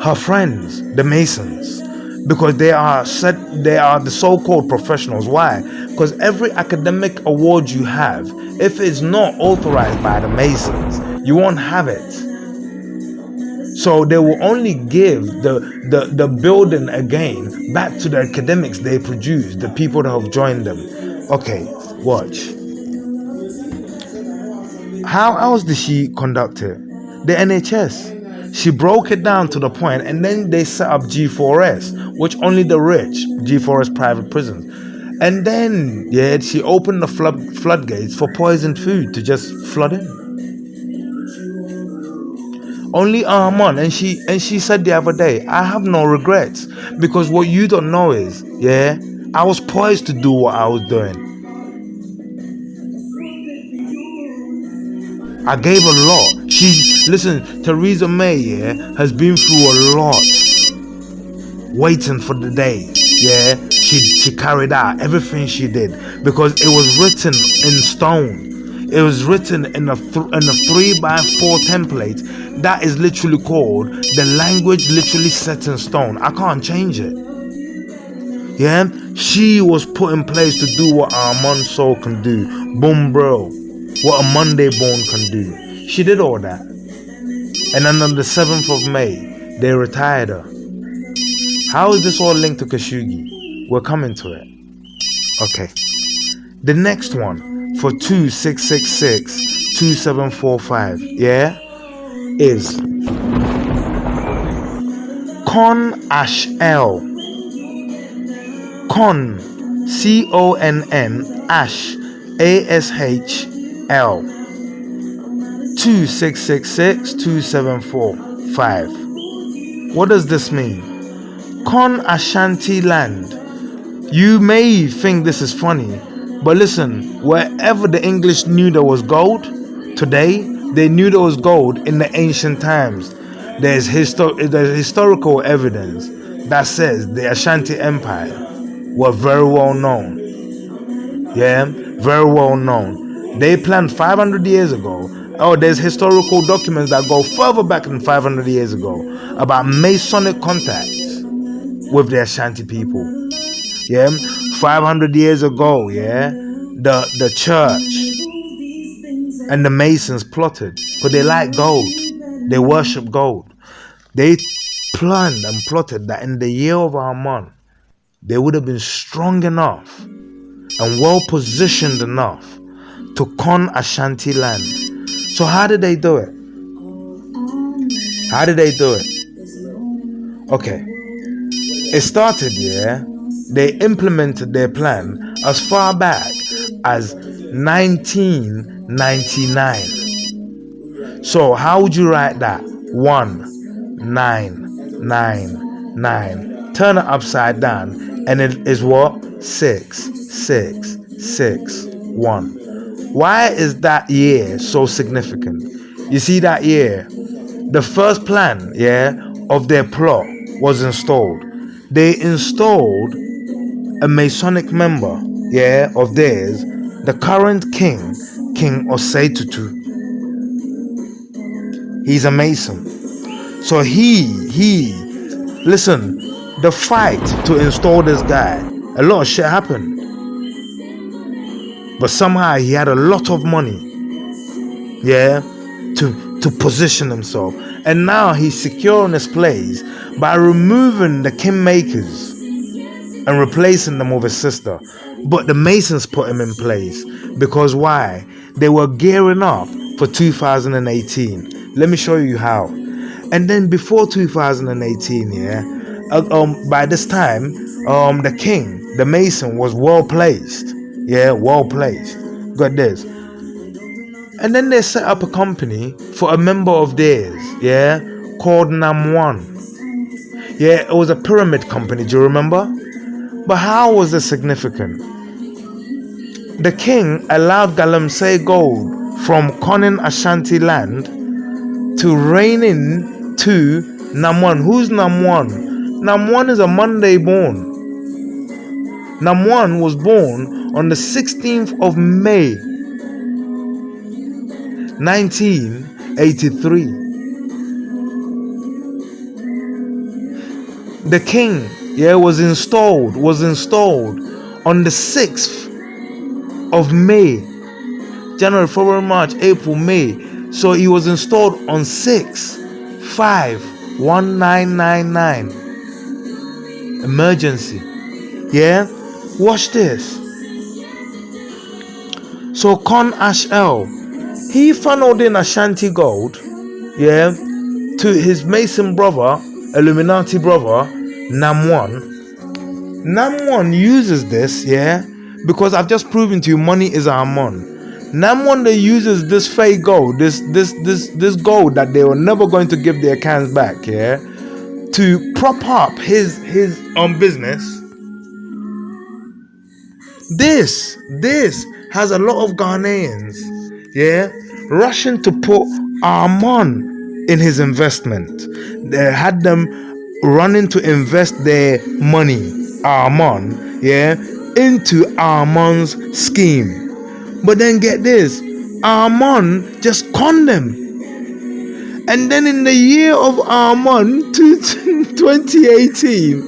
Her friends, the Masons. Because they are the so-called professionals. Why? Because every academic award you have, if it's not authorized by the Masons, you won't have it. So they will only give the building again back to the academics they produce, the people that have joined them. Okay, watch. How else did she conduct it? The NHS. She broke it down to the point, and then they set up G4S, which only the rich, G4S private prisons. And then, yeah, she opened the floodgates for poisoned food to just flood in. Only Armand, and she said the other day, I have no regrets, because what you don't know is, yeah, I was poised to do what I was doing. I gave a lot. Listen, Theresa May, yeah, has been through a lot, waiting for the day, yeah. She carried out everything she did because it was written in stone. It was written in a 3x4 template that is literally called the language literally set in stone. I can't change it. Yeah, she was put in place to do what Armand Soul can do. Boom, bro. What a Monday born can do. She did all that. And then on the 7th of May, they retired her. How is this all linked to Kashoggi? We're coming to it. Okay. The next one for 2666-2745, yeah, is Con Ashel. Con, CONN, Ash, ASHL. 2666-2745. What does this mean? Con Ashanti land. You may think this is funny, but listen, wherever the English knew there was gold, today, they knew there was gold in the ancient times. There's historical evidence that says the Ashanti Empire were very well known. Yeah, very well known. They planned 500 years ago. Oh, there's historical documents that go further back than 500 years ago about Masonic contacts with the Ashanti people. Yeah, 500 years ago, yeah, the church and the Masons plotted because they like gold. They worship gold. They planned and plotted that in the year of Armand, they would have been strong enough and well positioned enough to con Ashanti land. So how did they do it? How did they do it? Okay. It started, yeah. They implemented their plan as far back as 1999. So how would you write that? 1999. Turn it upside down, and it is what? 6661. Why is that year so significant? You see that year, the first plan, yeah, of their plot was installed. They installed a Masonic member, yeah, of theirs, the current king, King Osei-Tutu. He's a Mason. So listen, the fight to install this guy, a lot of shit happened. But somehow he had a lot of money, yeah, to position himself. And now he's secure in his place by removing the kingmakers and replacing them with his sister. But the Masons put him in place because why? They were gearing up for 2018. Let me show you how. And then before 2018, yeah, by this time, the king, the mason, was well placed. Yeah, well placed. Got this. And then they set up a company for a member of theirs, yeah, called Nam1. Yeah, it was a pyramid company, do you remember? But how was it significant? The king allowed Galamsey gold from Konin Ashanti land to reign in to Nam1. Who's Nam1? Nam1 is a Monday born. Nam1 was born on the 16th of May 1983. The king, yeah, was installed on the 6th of May. January, February, March, April, May. So he was installed on 6/5/1999. Emergency. Yeah? Watch this. So Con Ashel, he funneled in Ashanti gold, yeah, to his Mason brother, Illuminati brother, Nam1. Nam1 uses this, yeah, because I've just proven to you money is Amon. Nam1 they uses this fake gold, this gold that they were never going to give their cans back, yeah, to prop up his business. This has a lot of Ghanaians, yeah, rushing to put Amon in his investment. They had them running to invest their money, Amon, yeah, into Amon's scheme. But then get this, Amon just conned them. And then in the year of Amon, 2018,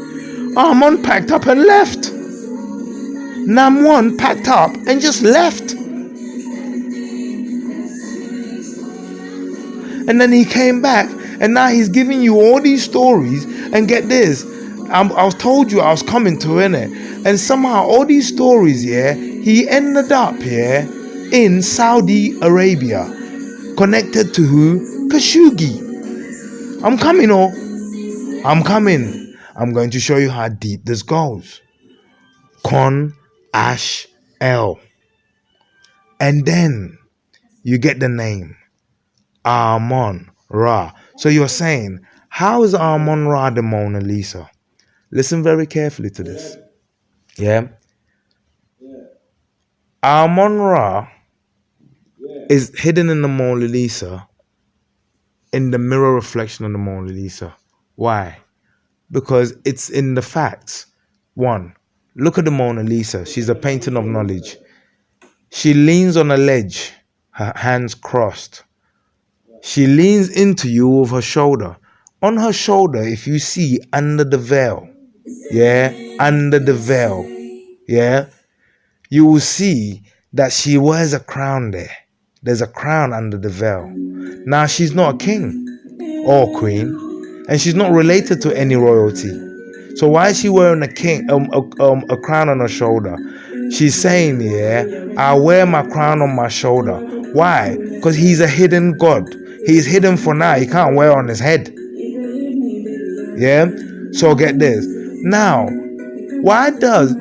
Amon packed up and left. Nam1 packed up and just left. And then he came back, and now he's giving you all these stories. And get this, I was told you I was coming to, innit? And somehow all these stories, yeah, he ended up here in Saudi Arabia, connected to who? Kashoggi. I'm coming. I'm going to show you how deep this goes. Con Ash L. And then you get the name Amon Ra. So you're saying, how is Amon Ra the Mona Lisa? Listen very carefully to this. Yeah. Amon Ra is hidden in the Mona Lisa, in the mirror reflection of the Mona Lisa. Why? Because it's in the facts. One, look at the Mona Lisa. She's a painting of knowledge. She leans on a ledge, her hands crossed. She leans into you with her shoulder. On her shoulder, if you see under the veil, yeah, under the veil, yeah, you will see that she wears a crown there. There's a crown under the veil. Now, she's not a king or queen, and she's not related to any royalty. So why is she wearing a crown on her shoulder? She's saying, yeah, I wear my crown on my shoulder. Why? Because he's a hidden god. He's hidden for now. He can't wear on his head. Yeah? So get this. Now,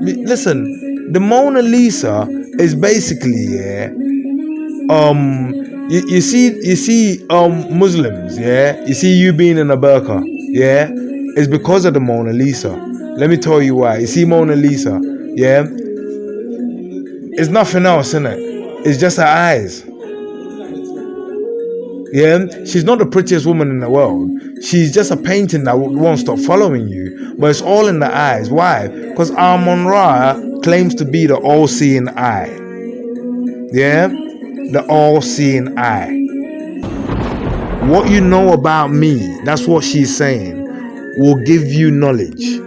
listen, the Mona Lisa is basically, yeah, you see Muslims, yeah, you see you being in a burqa, yeah, it's because of the Mona Lisa. Let me tell you why. You see Mona Lisa, yeah, it's nothing else, innit? It's just her eyes. Yeah, she's not the prettiest woman in the world. She's just a painting that won't stop following you. But it's all in the eyes. Why? Because Amon Ra claims to be the all-seeing eye. Yeah? The all-seeing eye. What you know about me, that's what she's saying, will give you knowledge.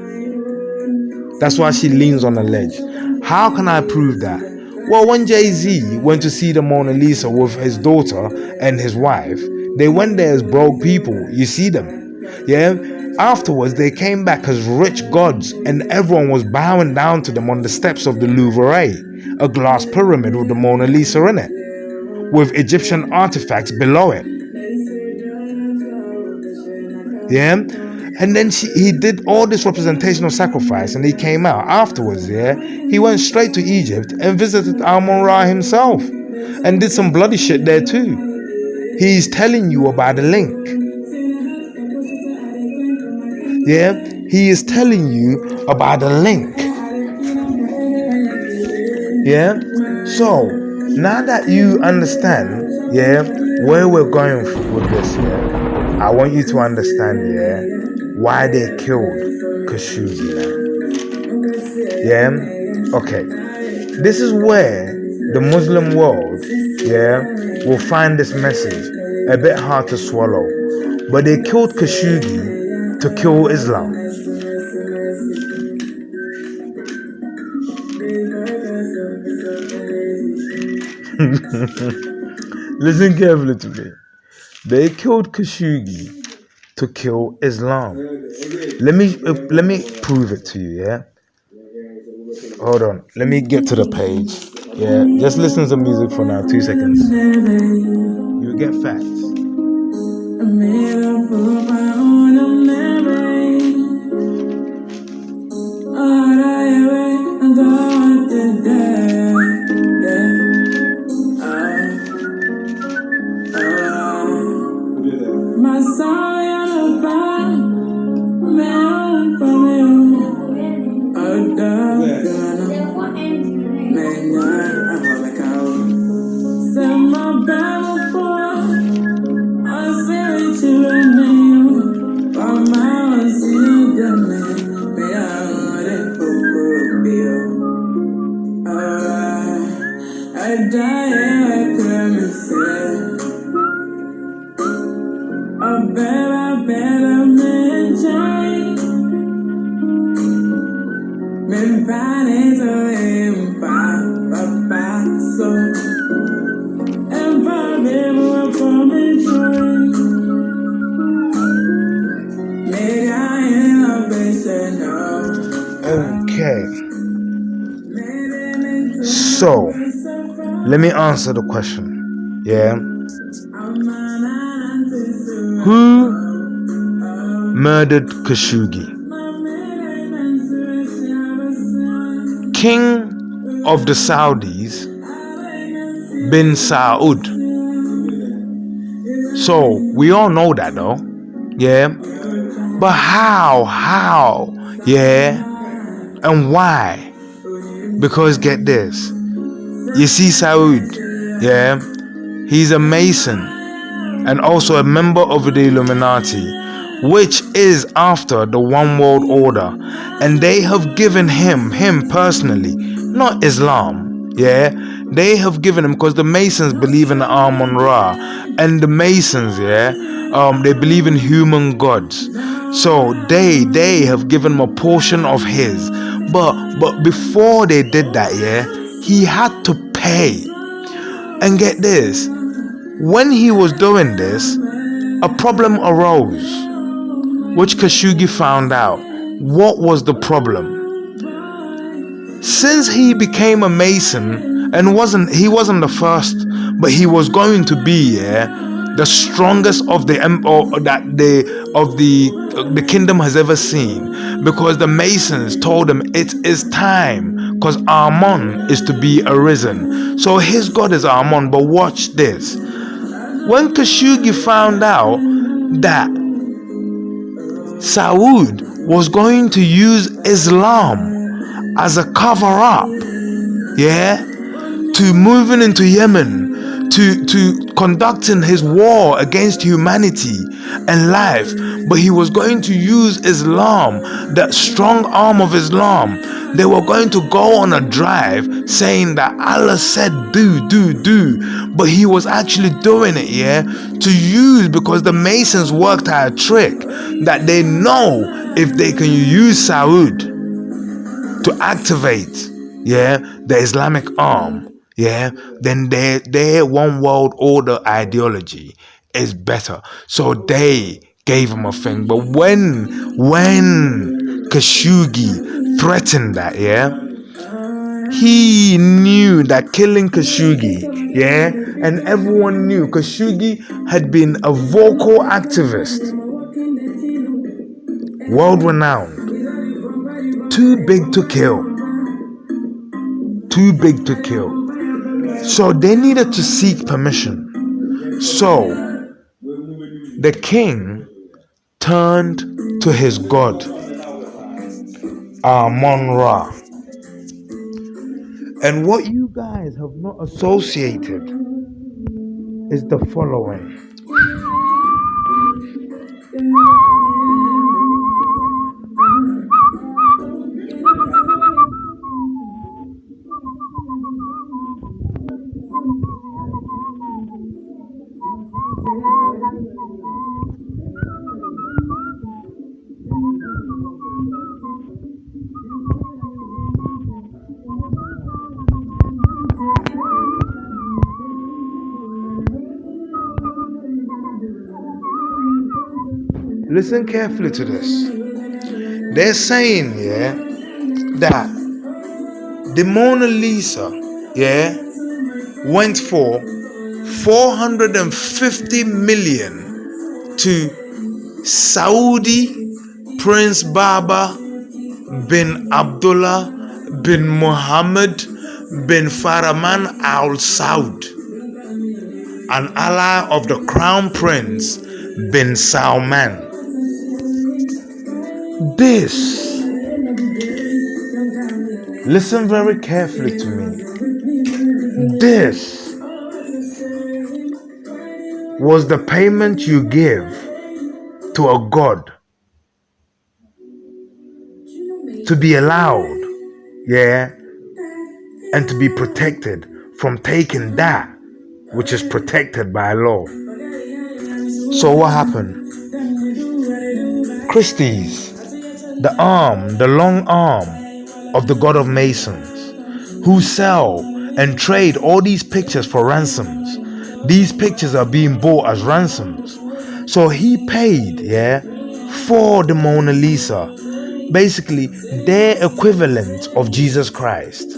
That's why she leans on the ledge. How can I prove that? Well, when Jay-Z went to see the Mona Lisa with his daughter and his wife, they went there as broke people. You see them. Yeah? Afterwards, they came back as rich gods, and everyone was bowing down to them on the steps of the Louvre, a glass pyramid with the Mona Lisa in it, with Egyptian artifacts below it. Yeah? And then he did all this representational sacrifice, and he came out afterwards. Yeah, he went straight to Egypt and visited Amon-Ra himself, and did some bloody shit there too. He's telling you about the link. Yeah, he is telling you about the link. Yeah, so now that you understand, yeah, where we're going with this, yeah, I want you to understand, yeah, why they killed Kashoggi now. Yeah, okay. This is where the Muslim world, yeah, will find this message a bit hard to swallow. But they killed Kashoggi to kill Islam. Listen carefully to me. They killed Kashoggi to kill Islam. Let me prove it to you, yeah? Hold on. Let me get to the page. Yeah, just listen to music for now, 2 seconds. You get facts. Okay. So, let me answer the question. Yeah. Who murdered Kashoggi? King of the Saudis, bin Saud. So, we all know that though. Yeah. But how? Yeah. And why? Because get this. You see Saud, yeah, he's a Mason and also a member of the Illuminati, which is after the One World Order. And they have given him personally, not Islam, yeah, they have given him, because the Masons believe in the Amon-Ra, and the Masons, yeah, they believe in human gods. So they have given him a portion of his. But before they did that, yeah, he had to pay. And get this, when he was doing this, a problem arose, which Kashoggi found out. What was the problem? Since he became a Mason, and he wasn't the first, but he was going to be, yeah, the strongest of the kingdom has ever seen, because the Masons told him it is time, because Amon is to be arisen. So his god is Amon. But watch this. When Kashoggi found out that Saud was going to use Islam as a cover-up, yeah, to moving into Yemen, to conducting his war against humanity and life, but he was going to use Islam, that strong arm of Islam. They were going to go on a drive saying that Allah said do, but he was actually doing it, yeah, to use, because the Masons worked out a trick that they know if they can use Saud to activate, yeah, the Islamic arm, yeah, then their one world order ideology is better. So they gave him a thing. But when Kashoggi threatened that, yeah, he knew that killing Kashoggi, yeah, and everyone knew Kashoggi had been a vocal activist world renowned, too big to kill, too big to kill. So they needed to seek permission. So the king turned to his god, Amon-Ra. And what you guys have not associated is the following. Listen carefully to this. They're saying, that the Mona Lisa, went for 450 million to Saudi Prince Baba bin Abdullah bin Muhammad bin Farman Al Saud, an ally of the Crown Prince bin Salman. This, listen very carefully to me. This was the payment you give to a god to be allowed, and to be protected from taking that which is protected by law. So what happened? Christie's, the long arm of the god of Masons, who sell and trade all these pictures for ransoms. These pictures are being bought as ransoms. So he paid, for the Mona Lisa, basically their equivalent of Jesus Christ.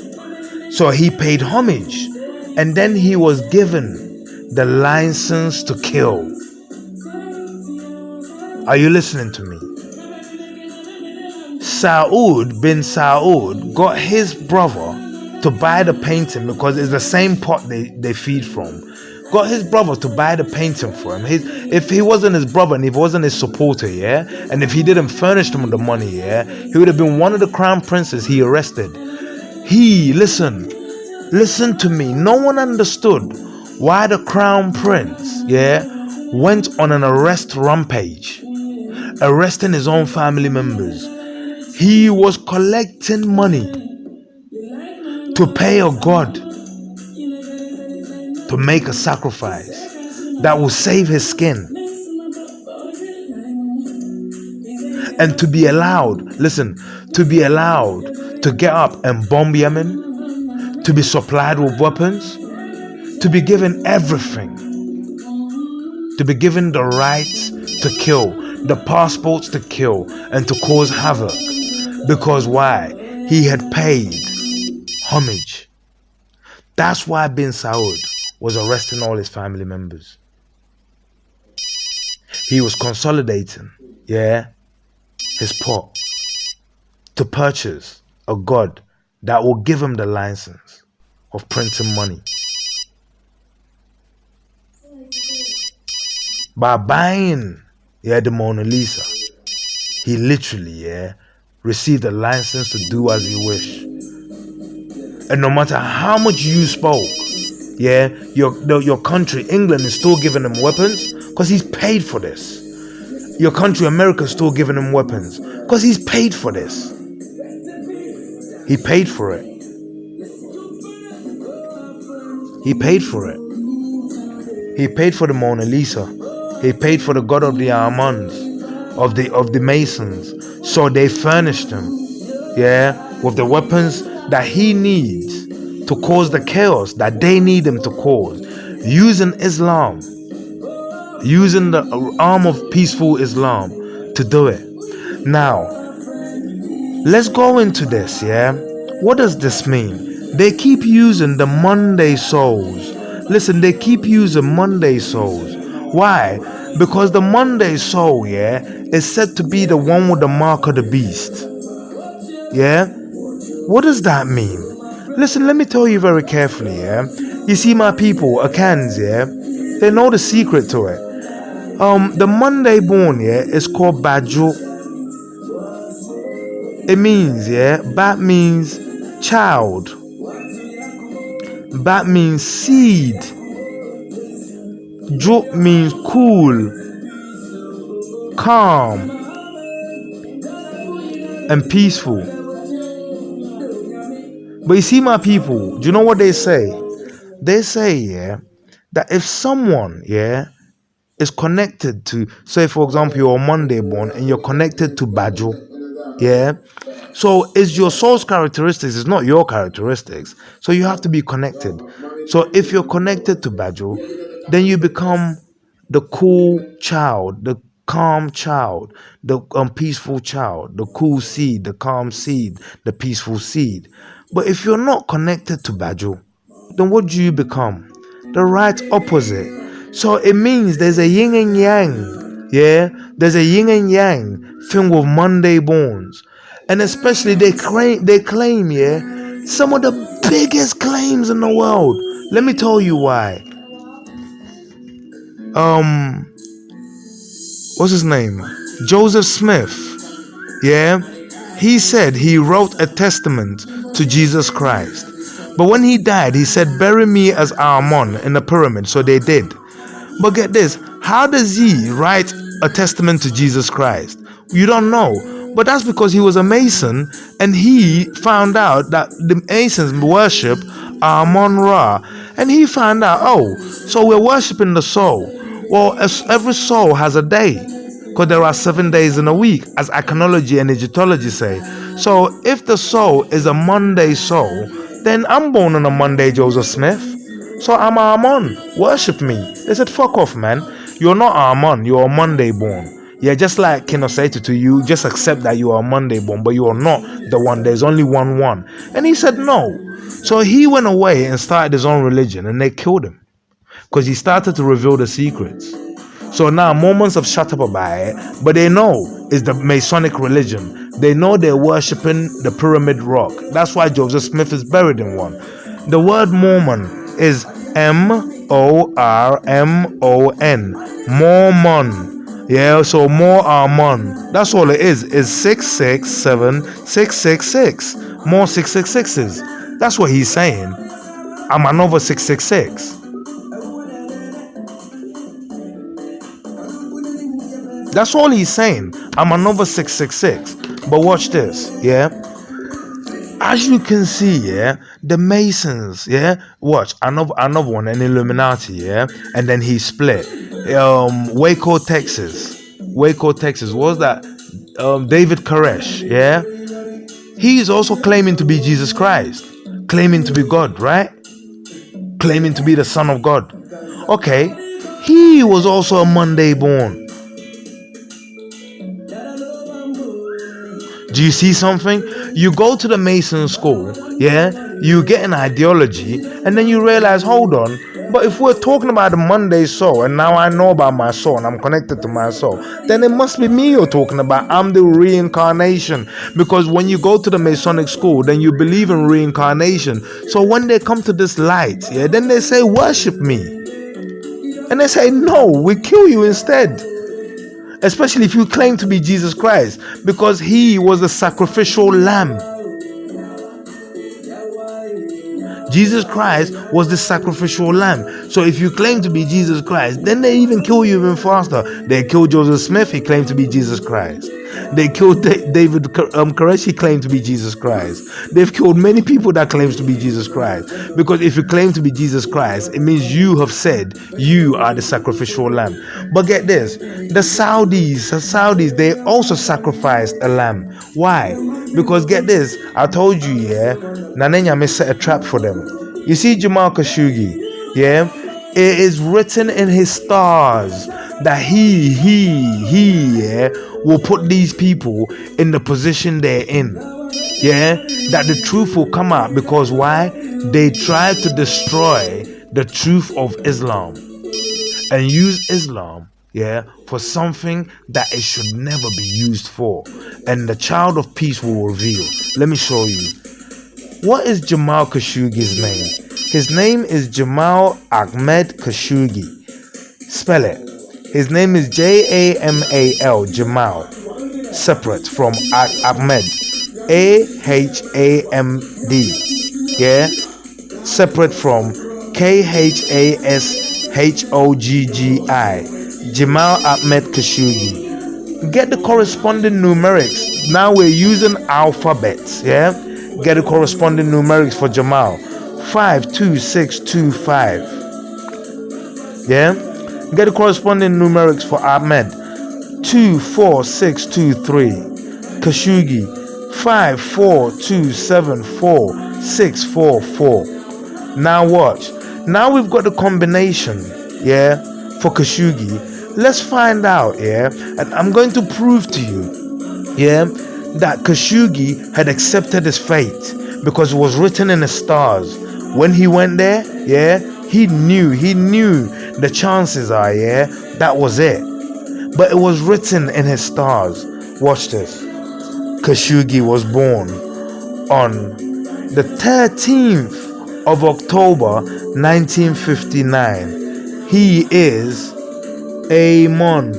So he paid homage, and then he was given the license to kill. Are you listening to me? Saud bin Saud got his brother to buy the painting because it's the same pot they feed from. Got his brother to buy the painting for him. If he wasn't his brother and if he wasn't his supporter, and if he didn't furnish him with the money, he would have been one of the crown princes he arrested. Listen to me. No one understood why the crown prince, went on an arrest rampage, arresting his own family members. He was collecting money to pay a god to make a sacrifice that will save his skin. And to be allowed, to get up and bomb Yemen, to be supplied with weapons, to be given everything, to be given the right to kill, the passports to kill, and to cause havoc. Because why? He had paid homage. That's why bin Saud was arresting all his family members. He was consolidating, his pot to purchase a god that will give him the license of printing money. By buying, the Mona Lisa, he literally, received a license to do as he wished. And no matter how much you spoke, your country, England, is still giving him weapons because he's paid for this. Your country, America, is still giving him weapons because he's paid for this. He paid for it. He paid for it. He paid for the Mona Lisa. He paid for the god of the Armands, of the Masons. So they furnished him, with the weapons that he needs to cause the chaos that they need him to cause, using Islam, using the arm of peaceful Islam to do it. Now, let's go into this, What does this mean? They keep using the Monday souls. Listen, they keep using Monday souls. Why? Because the Monday soul, yeah, is said to be the one with the mark of the beast. Yeah? What does that mean? Listen, let me tell you very carefully, yeah? You see, my people, Akans, yeah? They know the secret to it. The Monday born, yeah, is called Bajo. It means, yeah, Bat means child. Bat means seed. Jo means cool, calm, and peaceful. But you see, my people, do you know what they say? They say, yeah, that if someone, yeah, is connected to, say, for example, you're Monday born and you're connected to Bajo, yeah, so it's your soul's characteristics, it's not your characteristics. So you have to be connected. So if you're connected to Bajo, then you become the cool child, the calm child, the peaceful child, the cool seed, the calm seed, the peaceful seed. But if you're not connected to Bajo, then what do you become? The right opposite. So it means there's a yin and yang. Yeah, there's a yin and yang thing with Monday borns. And especially they claim, yeah, some of the biggest claims in the world. Let me tell you why. What's his name? Joseph Smith. Yeah, he said he wrote a testament to Jesus Christ. But when he died, he said, "Bury me as Amon in the pyramid." So they did. But get this, how does he write a testament to Jesus Christ? You don't know. But that's because he was a Mason and he found out that the Masons worship Amon Ra. And he found out, oh, so we're worshiping the soul. Well, every soul has a day, because there are 7 days in a week, as iconology and Egyptology say. So if the soul is a Monday soul, then I'm born on a Monday, Joseph Smith. So I'm Amon. Worship me. They said, fuck off, man. You're not Amon. You're a Monday born. Yeah, just like Kino said to you, just accept that you are a Monday born, but you are not the one. There's only one. And he said no. So he went away and started his own religion, and they killed him because he started to reveal the secrets. So now Mormons have shut up about it, but they know it's the Masonic religion. They know they're worshipping the pyramid rock. That's why Joseph Smith is buried in one. The word Mormon is Mormon. Mormon. Yeah, so more Armon. That's all it is 6667666. More 666s. That's what he's saying. I'm another 666. That's all he's saying. I'm another 666. But watch this, yeah? As you can see, yeah, the Masons, yeah, watch another one, an Illuminati, yeah, and then he split. Waco, Texas. What was that? David Koresh, yeah, he's also claiming to be Jesus Christ, claiming to be God, right? Claiming to be the Son of God. Okay, he was also a Monday born. Do you see something? You go to the Mason school, yeah, you get an ideology, and then you realize, hold on, but if we're talking about the Monday soul, and now I know about my soul, and I'm connected to my soul, then it must be me you're talking about. I'm the reincarnation. Because when you go to the Masonic school, then you believe in reincarnation. So when they come to this light, yeah, then they say, worship me. And they say, no, we kill you instead. Especially if you claim to be Jesus Christ, because he was the sacrificial lamb. Jesus Christ was the sacrificial lamb. So if you claim to be Jesus Christ, then they even kill you even faster. They killed Joseph Smith, he claimed to be Jesus Christ. They killed David Koresh, he claimed to be Jesus Christ. They've killed many people that claims to be Jesus Christ. Because if you claim to be Jesus Christ, it means you have said you are the sacrificial lamb. But get this, the Saudis, they also sacrificed a lamb. Why? Because get this, I told you, yeah, Nanenya may set a trap for them. You see Jamal Khashoggi, yeah, it is written in his stars that he yeah, will put these people in the position they're in. Yeah, that the truth will come out. Because why? They tried to destroy the truth of Islam and use Islam, yeah, for something that it should never be used for. And the child of peace will reveal. Let me show you. What is Jamal Khashoggi's name? His name is Jamal Ahmed Khashoggi. Spell it. His name is Jamal, Jamal, separate from Ahmed, Ahamd, yeah, separate from Khashoggi, Jamal Ahmed Khashoggi. Get the corresponding numerics. Now we're using alphabets, yeah. Get the corresponding numerics for Jamal. 52625. Yeah. Get the corresponding numerics for Ahmed. 24623. Khashoggi 54274 Now watch. Now we've got the combination, yeah, for Khashoggi. Let's find out, yeah, and I'm going to prove to you, yeah, that Khashoggi had accepted his fate because it was written in the stars. When he went there, yeah, he knew the chances are, yeah, that was it. But it was written in his stars. Watch this. Kashoggi was born on the 13th of October 1959. He is a Mon,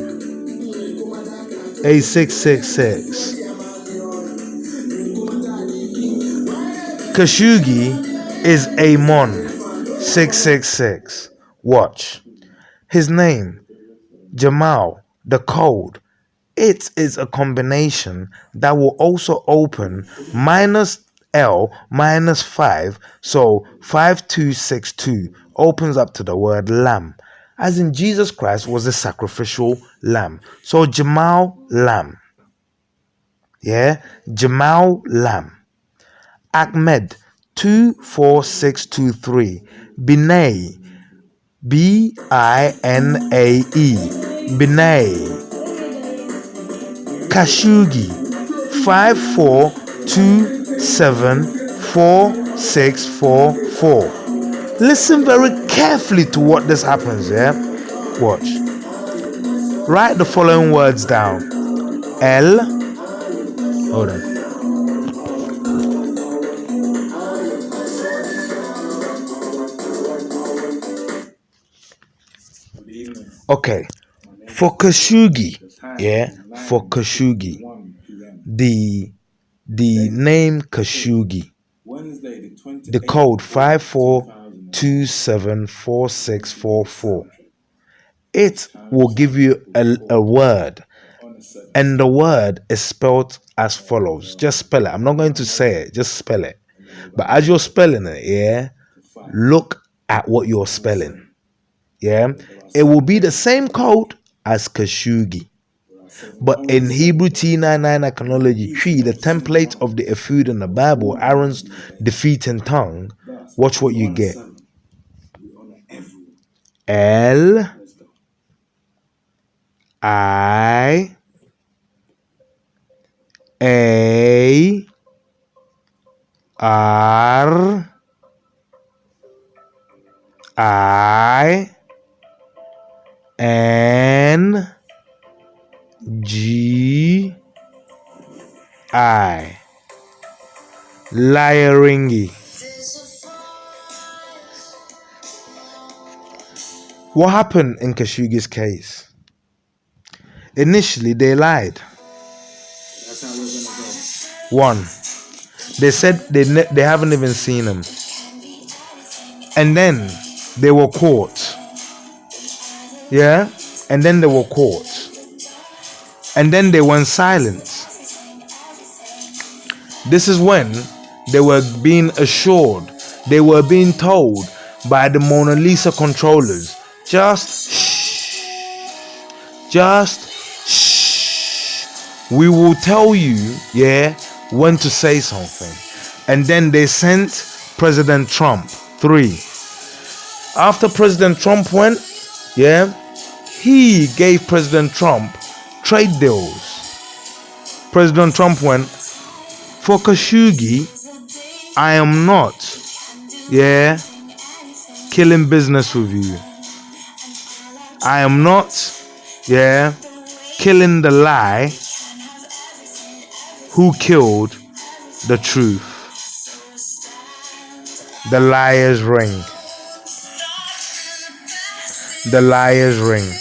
a 666. Kashoggi is a Mon 666. Watch. His name, Jamal, the code. It is a combination that will also open -L -5, so 5262 opens up to the word lamb, as in Jesus Christ was a sacrificial lamb. So Jamal Lamb, yeah, Jamal Lamb. Ahmed 24623, Binay, Binae, Binay. Kashoggi 5427444. Listen very carefully to what this happens, yeah? Watch. Write the following words down. Hold on. Okay. For Kashoggi, yeah, for Kashoggi, the name Kashoggi, the code 5427444. It will give you a word, and the word is spelled as follows. Just spell it. I'm not going to say it, just spell it. But as you're spelling it, yeah, look at what you're spelling. Yeah, it will be the same code as Kashoggi. But in Hebrew T99 iconology tree, the template of the ephod in the Bible, Aaron's defeating tongue, watch what you get. L I A R I N G I. Lyringi. What happened in Khashoggi's case? Initially, they lied. One, they said they haven't even seen him. And then they were caught. Yeah? And then they were caught. And then they went silent. This is when they were being assured, they were being told by the Mona Lisa controllers, just shh, just shh. We will tell you, yeah, when to say something. And then they sent President Trump. 3. After President Trump went, yeah, he gave President Trump trade deals. President Trump went, for Kashoggi, I am not, yeah, killing business with you. I am not, yeah, killing the lie, who killed the truth? The liar's ring. The liar's ring.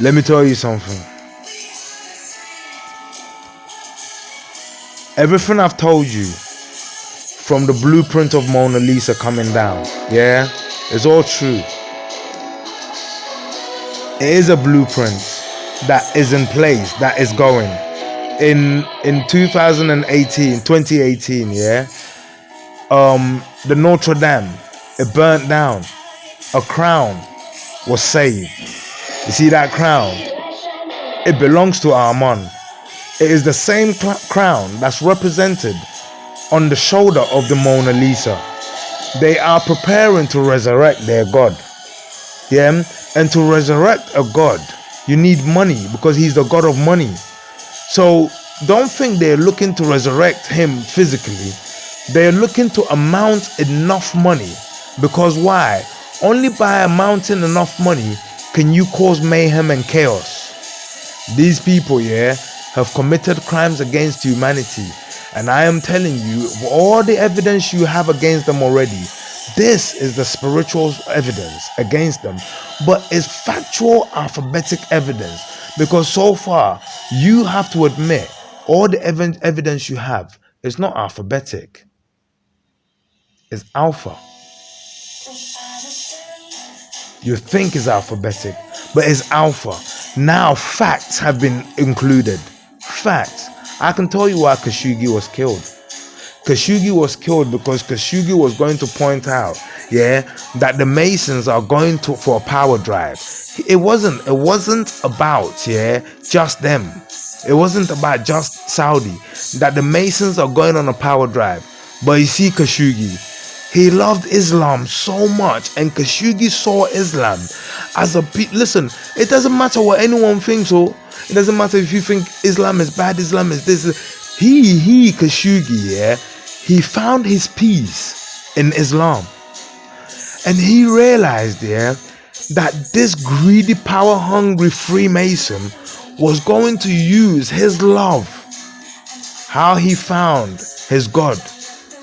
Let me tell you something. Everything I've told you, from the blueprint of Mona Lisa coming down, yeah, it's all true. It is a blueprint that is in place, that is going. In 2018, yeah, the Notre Dame, it burnt down. A crown was saved. You see that crown? It belongs to Armand. It is the same crown that's represented on the shoulder of the Mona Lisa. They are preparing to resurrect their God. Yeah? And to resurrect a God, you need money, because he's the God of money. So don't think they're looking to resurrect him physically. They're looking to amount enough money. Because why? Only by amounting enough money can you cause mayhem and chaos. These people, yeah, have committed crimes against humanity. And I am telling you, all the evidence you have against them already, this is the spiritual evidence against them. But it's factual, alphabetic evidence. Because so far, you have to admit, all the evidence you have is not alphabetic. It's alpha. You think it's alphabetic, but it's alpha. Now facts have been included. Facts. I can tell you why Kashoggi was killed. Kashoggi was killed because Kashoggi was going to point out, yeah, that the Masons are going for a power drive. It wasn't about, yeah, just them. It wasn't about just Saudi. That the Masons are going on a power drive. But you see Kashoggi, he loved Islam so much, and Kashoggi saw Islam as a listen, it doesn't matter what anyone thinks, or it doesn't matter if you think Islam is bad, Islam is this. Kashoggi, yeah, he found his peace in Islam. And he realized, yeah, that this greedy, power-hungry Freemason was going to use his love. How he found his God,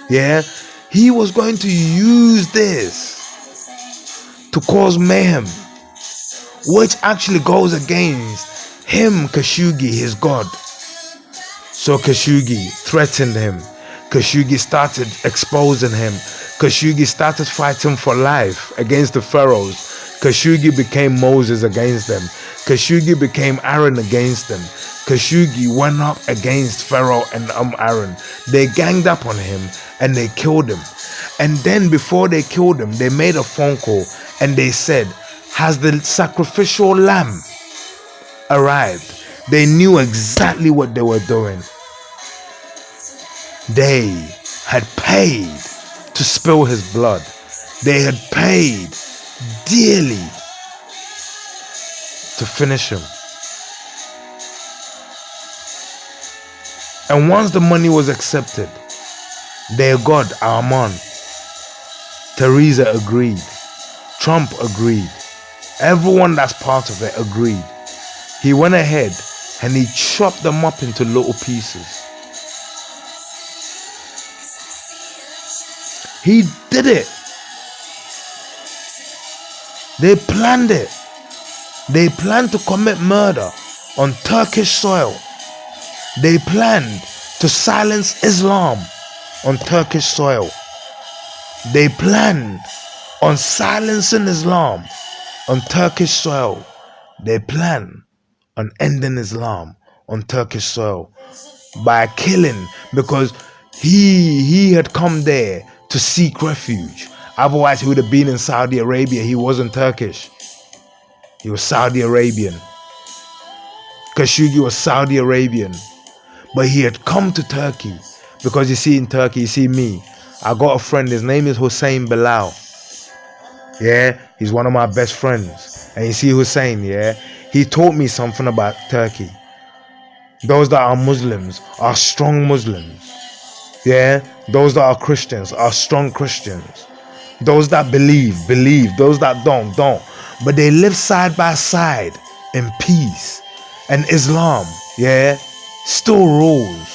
yeah, he was going to use this to cause mayhem, which actually goes against him, Kashoggi, his God. So Kashoggi threatened him. Kashoggi started exposing him. Kashoggi started fighting for life against the pharaohs. Kashoggi became Moses against them. Kashoggi became Aaron against them. Kashoggi went up against Pharaoh and Aaron. They ganged up on him and they killed him. And then before they killed him, they made a phone call and they said, has the sacrificial lamb arrived? They knew exactly what they were doing. They had paid to spill his blood. They had paid dearly to finish him. And once the money was accepted, their God, Armand, Theresa agreed. Trump agreed. Everyone that's part of it agreed. He went ahead and he chopped them up into little pieces. He did it. They planned it. They planned to commit murder on Turkish soil. They planned to silence Islam on Turkish soil. They planned on silencing Islam on Turkish soil. They planned on ending Islam on Turkish soil by killing, because he had come there to seek refuge. Otherwise he would have been in Saudi Arabia. He wasn't Turkish. He was Saudi Arabian. Kashoggi was Saudi Arabian. But he had come to Turkey because, you see, in Turkey, you see me, I got a friend, his name is Hussein Bilal. Yeah, he's one of my best friends. And you see Hussein, yeah, he taught me something about Turkey. Those that are Muslims are strong Muslims. Yeah, those that are Christians are strong Christians. Those that believe. Those that don't. But they live side by side in peace. And Islam, yeah, still rules.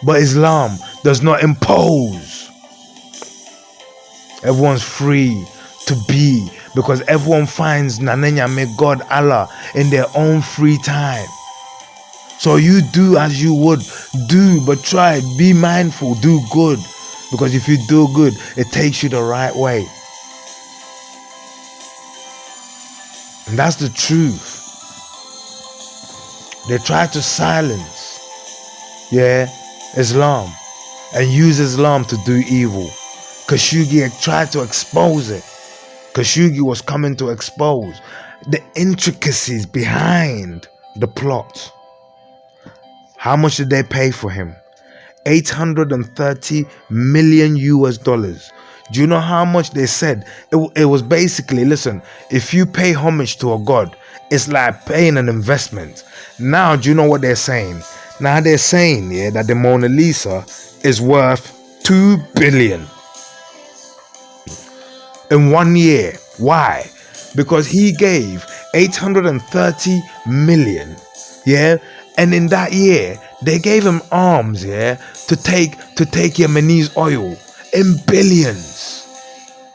But Islam does not impose. Everyone's free to be, because everyone finds Nanenya, may God, Allah, in their own free time. So you do as you would do, but try, be mindful, do good. Because if you do good, it takes you the right way. And that's the truth. They try to silence, yeah, Islam, and use Islam to do evil. Kashoggi tried to expose it. Kashoggi was coming to expose the intricacies behind the plot. How much did they pay for him? 830 million US dollars. Do you know how much they said? It was basically, listen, if you pay homage to a god, it's like paying an investment. Now, do you know what they're saying? Now they're saying, yeah, that the Mona Lisa is worth 2 billion in 1 year. Why? Because he gave 830 million, yeah, and in that year they gave him arms, yeah, to take Yemenese oil in billions,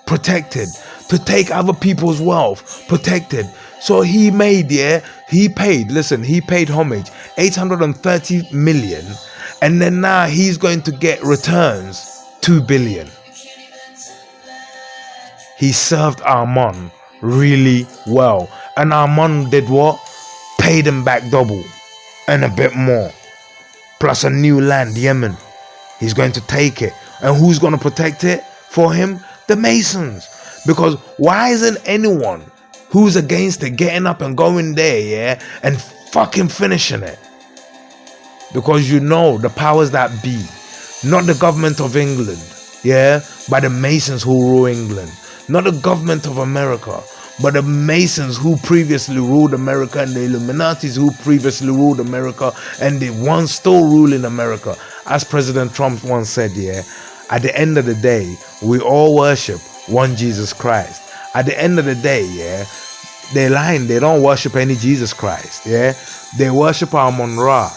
protected, to take other people's wealth, protected. So he made, yeah, he paid homage, 830 million, and then now he's going to get returns 2 billion. He served Arman really well, and Arman did what? Paid him back double and a bit more, plus a new land, Yemen. He's going to take it, and who's going to protect it for him? The Masons. Because why isn't anyone who's against it getting up and going there, yeah, and fucking finishing it? Because you know the powers that be, not the government of England, yeah, but the Masons who rule England. Not the government of America, but the Masons who previously ruled America, and the Illuminatis who previously ruled America, and the ones still ruling America. As President Trump once said, yeah, at the end of the day, we all worship one Jesus Christ. At the end of the day, yeah, they're lying. They don't worship any Jesus Christ, yeah. They worship Amon-Ra.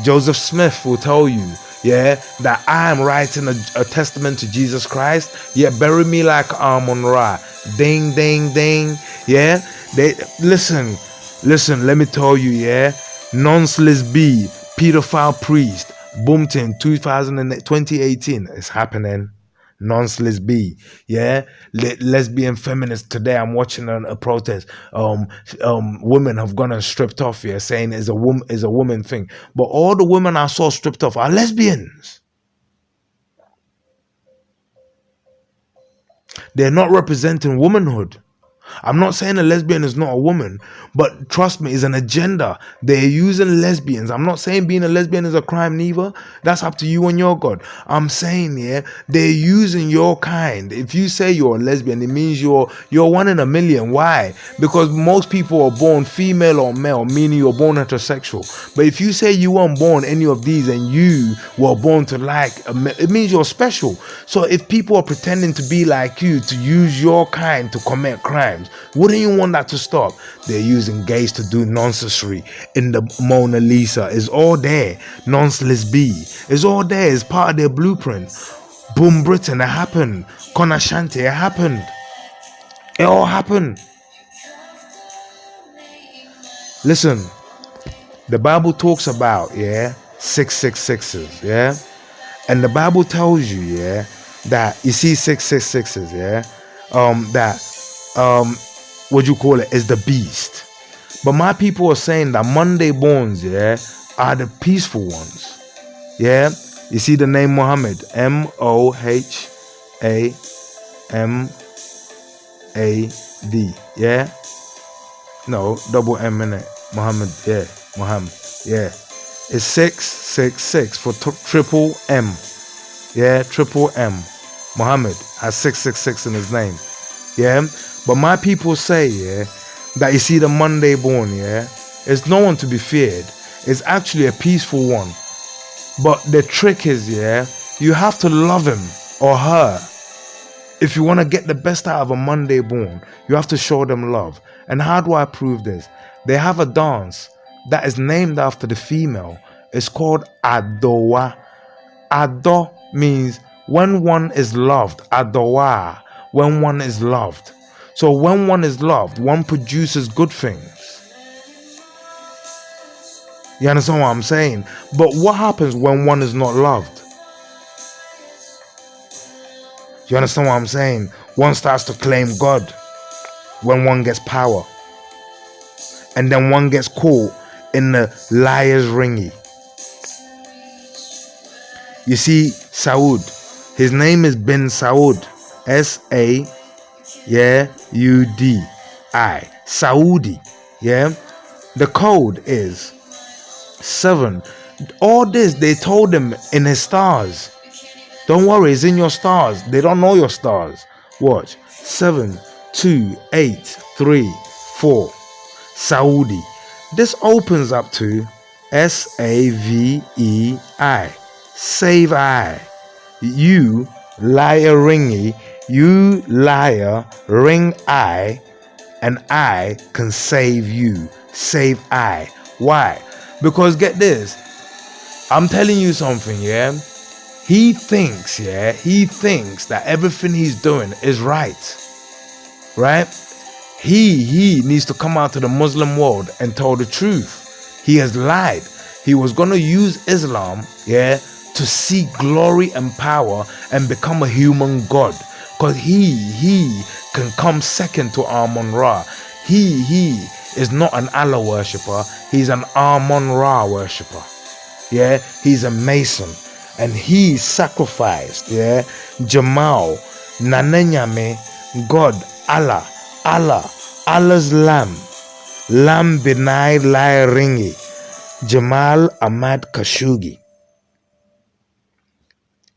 Joseph Smith will tell you, yeah, that I am writing a testament to Jesus Christ. Yeah, bury me like Amon-Ra. Ding, ding, ding. Yeah, they listen. Let me tell you, yeah, nonsense B, pedophile priest, Boomton 2018 is happening. Nonsense B, yeah, lesbian feminists. Today I'm watching a protest. Women have gone and stripped off here, saying is a woman thing. But all the women I saw stripped off are lesbians. They're not representing womanhood. I'm not saying a lesbian is not a woman, but trust me, it's an agenda. They're using lesbians. I'm not saying being a lesbian is a crime neither. That's up to you and your God. I'm saying, yeah, they're using your kind. If you say you're a lesbian, it means you're one in a million. Why? Because most people are born female or male, meaning you're born heterosexual. But if you say you weren't born any of these and you were born to it means you're special. So if people are pretending to be like you, to use your kind to commit crimes, wouldn't you want that to stop? They're using gays to do nonsensory in the Mona Lisa. It's all there. Nonsense B. It's all there. It's part of their blueprint. Boom Britain, it happened. Konashanti, it happened. It all happened. Listen, the Bible talks about, yeah, 666s, yeah? And the Bible tells you, yeah, that you see 666s, yeah, what you call it is the beast. But my people are saying that Monday borns, yeah, are the peaceful ones. Yeah, you see the name Muhammad, Mohamad, yeah, no, double M in it, Muhammad, yeah, Muhammad, yeah. It's 666 for triple M. Yeah, triple M. Muhammad has 666 in his name. Yeah, but my people say, yeah, that you see the Monday born, yeah, it's no one to be feared. It's actually a peaceful one. But the trick is, yeah, You have to love him or her. If you want to get the best out of a Monday born, you have to show them love. And how do I prove this? They have a dance that is named after the female. It's called Adowa. Ado means when one is loved. Adowa, when one is loved. So when one is loved, one produces good things. You understand what I'm saying? But what happens when one is not loved? You understand what I'm saying? One starts to claim God when one gets power. And then one gets caught in the liar's ringy. You see, Saud, his name is bin Saud. S-A, yeah, U-D-I. Saudi, yeah. The code is 7. All this, they told him in his stars. Don't worry, it's in your stars. They don't know your stars. Watch. 7, 2, 8, 3, 4. Saudi. This opens up to S-A-V-E-I. Save I. You liar ringy. You liar ring I. And I can save you. Save I. Why? Because get this. I'm telling you something, yeah? He thinks that everything he's doing is right. Right? He needs to come out to the Muslim world and tell the truth. He has lied. He was going to use Islam, yeah, to seek glory and power and become a human god. Because he can come second to Amun-Ra. He is not an Allah worshipper. He's an Amun-Ra worshipper. Yeah, he's a Mason. And he sacrificed, yeah, Jamal, Nanenyame, God, Allah's lamb Binai Lai Ringi, Jamal Ahmad Khashoggi.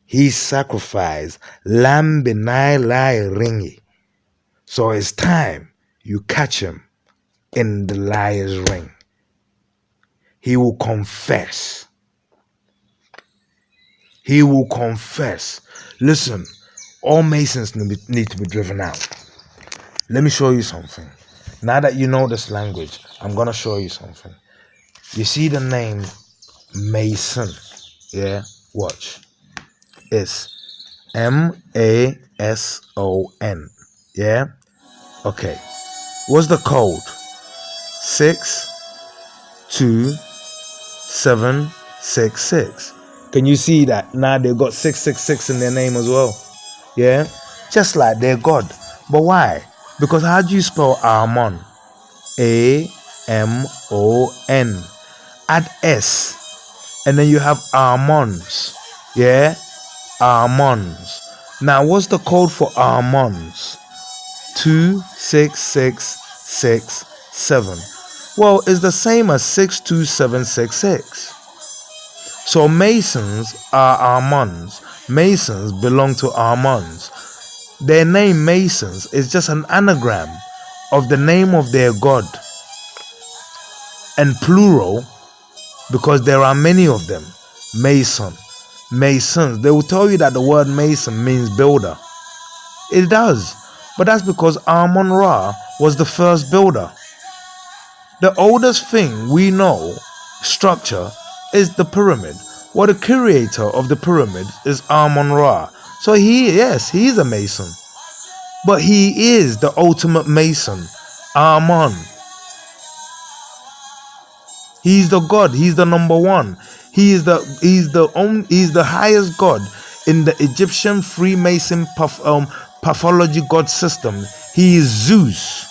He sacrificed Lamb Binai Lai Ringi. So it's time you catch him in the liar's ring. He will confess. He will confess. Listen, all Masons need to be driven out. Let me show you something. Now that you know this language, I'm going to show you something. You see the name Mason? Yeah? Watch. It's M-A-S-O-N. Yeah? Okay. What's the code? 62766. Can you see that? Now they've got 666 in their name as well. Yeah? Just like their God. But why? Because how do you spell Amon? A-M-O-N. Add S. And then you have Armons. Yeah? Armons. Now, what's the code for Armons? 26667. Well, it's the same as 62766. So Masons are Armons. Masons belong to Armons. Their name Masons is just an anagram of the name of their god. And plural, because there are many of them. Mason. Masons. They will tell you that the word Mason means builder. It does. But that's because Amun-Ra was the first builder. The oldest thing we know, structure, is the pyramid. Well, the creator of the pyramid is Amun-Ra. So he's a Mason. But he is the ultimate Mason. Amun. He's the God. He's the number one. He's the highest God in the Egyptian Freemason pathology God system. He is Zeus.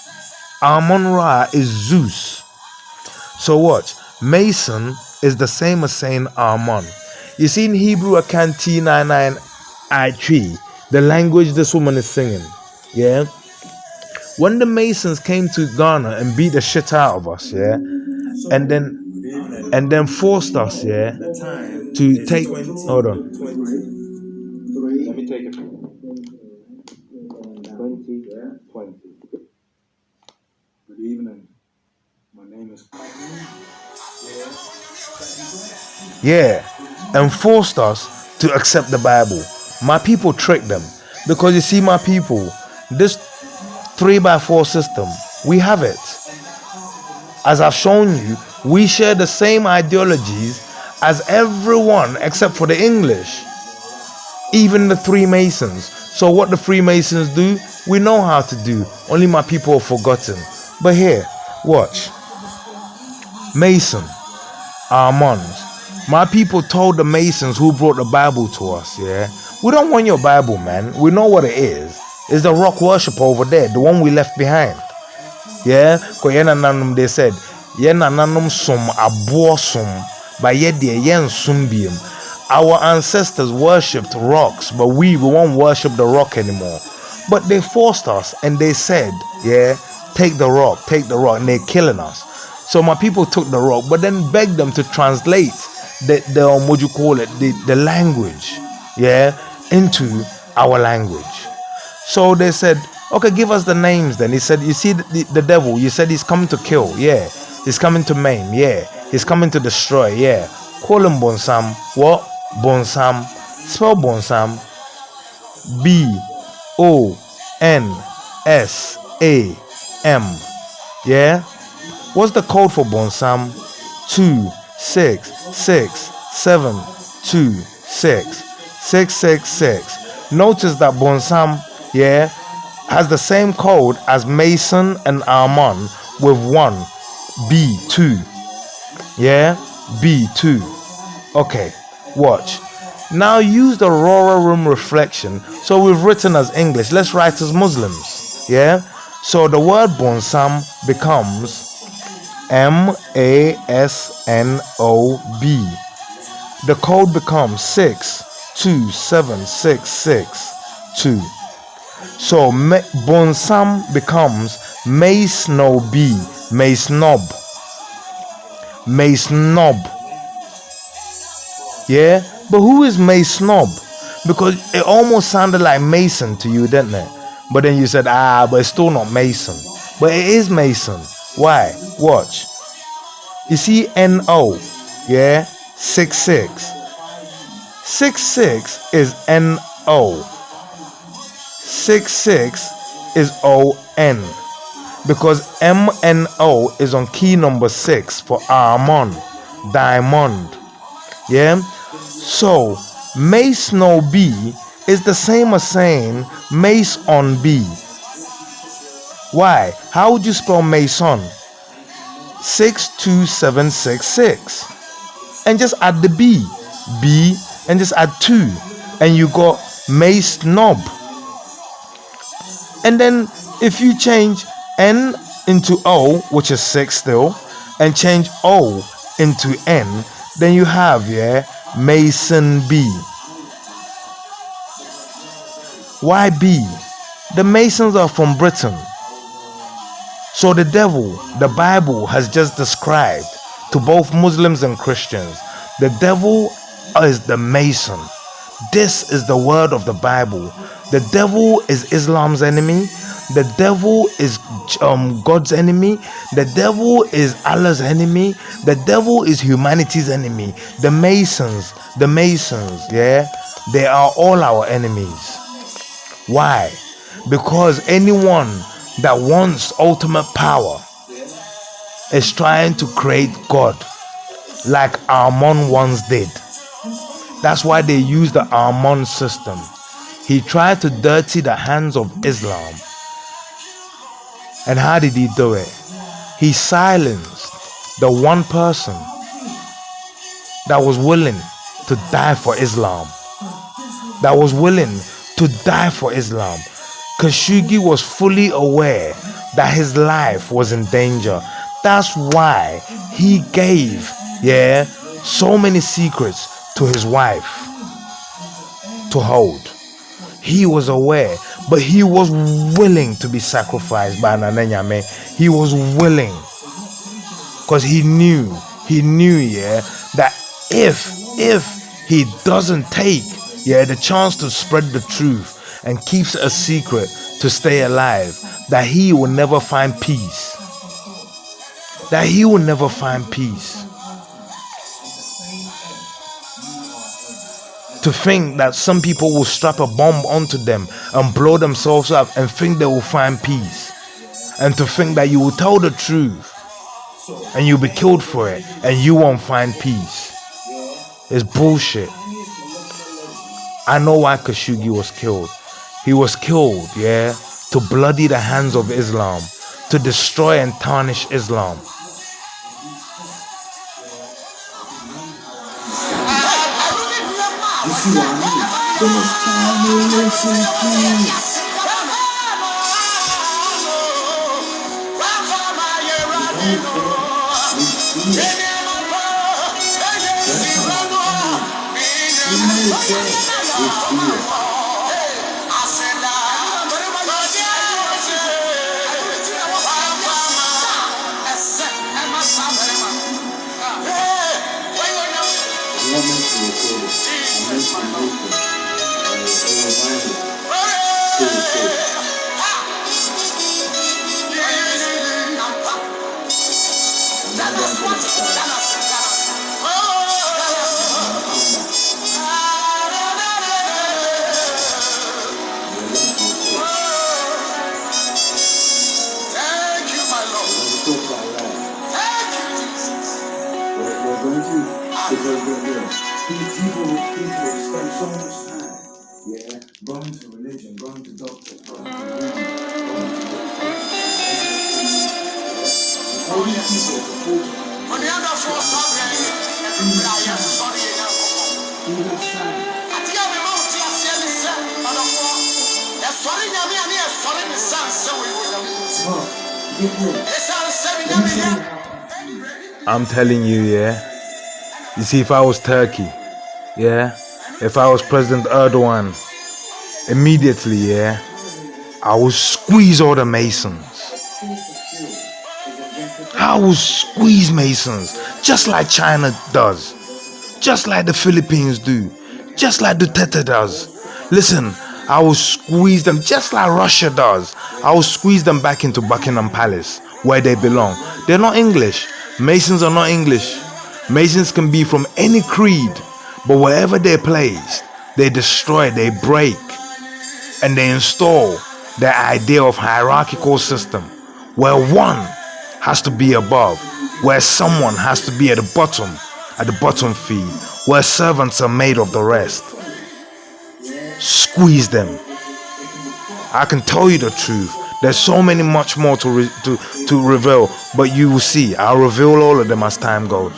Amun-Ra is Zeus. So watch. Mason is the same as saying Amun. You see in Hebrew Akanti 99I3, the language this woman is singing. Yeah. When the Masons came to Ghana and beat the shit out of us, yeah, and then forced us, yeah, to take. Hold on. Let me take it. 20, yeah, 20. Good evening. My name is. Yeah, and forced us to accept the Bible. My people tricked them. Because you see, my people, this 3x4 system, we have it. As I've shown you, we share the same ideologies as everyone except for the English. Even the Freemasons. So what the Freemasons do, we know how to do. Only my people have forgotten. But here, watch. Mason, Armands. My people told the Masons who brought the Bible to us, yeah? We don't want your Bible, man. We know what it is. It's the rock worship over there, the one we left behind. Yeah? Because they said, Yenananum sum abo sum, but yet the yen sumbium. Our ancestors worshipped rocks, but we won't worship the rock anymore. But they forced us and they said, yeah, take the rock, and they're killing us. So my people took the rock, but then begged them to translate the language, yeah, into our language. So they said, okay, give us the names then. He said, you see the devil, you said he's coming to kill, yeah. He's coming to maim, yeah. He's coming to destroy, yeah. Call him Bonsam. What? Bonsam. Spell Bonsam. B-O-N-S-A-M. Yeah? What's the code for Bonsam? 2667226. Notice that Bonsam, yeah, has the same code as Mason and Armand with 1 B2. Yeah? B2. Okay, watch. Now use the Aurora Room reflection. So we've written as English. Let's write as Muslims. Yeah? So the word Bonsam becomes M-A-S-N-O-B. The code becomes 627662. So Bonsam becomes Mace-no-B. Mace-nob. Mace-nob. Yeah? But who is Mace-nob? Because it almost sounded like Mason to you, didn't it? But then you said, but it's still not Mason. But it is Mason. Why? Watch. You see N-O. Yeah? 66. 66 is N-O. 66 is O-N. Because M-N-O is on key number 6 for Armand. Diamond. Yeah? So, Mace no B is the same as saying Mace on B. Why? How would you spell Mason? 62766. And just add the B. B and just add 2. And you got Mace Nob. And then if you change N into O, which is 6 still, and change O into N, then you have, yeah, Mason B. Why B? The Masons are from Britain. So the devil, the Bible has just described to both Muslims and Christians, the devil is the Mason. This is the word of the Bible. The devil is Islam's enemy. The devil is God's enemy. The devil is Allah's enemy. The devil is humanity's enemy. The Masons, yeah, they are all our enemies. Why? Because anyone that wants ultimate power is trying to create God, like Armand once did. That's why they use the Armand system. He tried to dirty the hands of Islam. And how did he do it? He silenced the one person that was willing to die for Islam. That was willing to die for Islam. Kashoggi was fully aware that his life was in danger. That's why he gave, yeah, so many secrets to his wife to hold. He was aware, but he was willing to be sacrificed by Nananyame. He was willing, because he knew, yeah, that if he doesn't take, yeah, the chance to spread the truth and keeps a secret to stay alive, that he will never find peace. That he will never find peace. To think that some people will strap a bomb onto them and blow themselves up and think they will find peace. And to think that you will tell the truth and you'll be killed for it and you won't find peace. It's bullshit. I know why Kashoggi was killed. He was killed, to bloody the hands of Islam, to destroy and tarnish Islam. You see what I mean? The most tolerating thing. People spend so much time, going to religion, going to doctors, going to religion, going to all these people are focused on the other force of the I'm telling you, you see, if I was Turkey, if I was President Erdogan, immediately, I would squeeze all the Masons. I will squeeze Masons, just like China does, just like the Philippines do, just like Duterte does. Listen, I will squeeze them just like Russia does. I will squeeze them back into Buckingham Palace, where they belong. They're not English. Masons are not English. Masons can be from any creed, but wherever they're placed, they destroy, they break, and they install their idea of hierarchical system, where one has to be above, where someone has to be at the bottom feed, where servants are made of the rest. Squeeze them. I can tell you the truth. There's so much more to reveal, but you will see. I'll reveal all of them as time goes.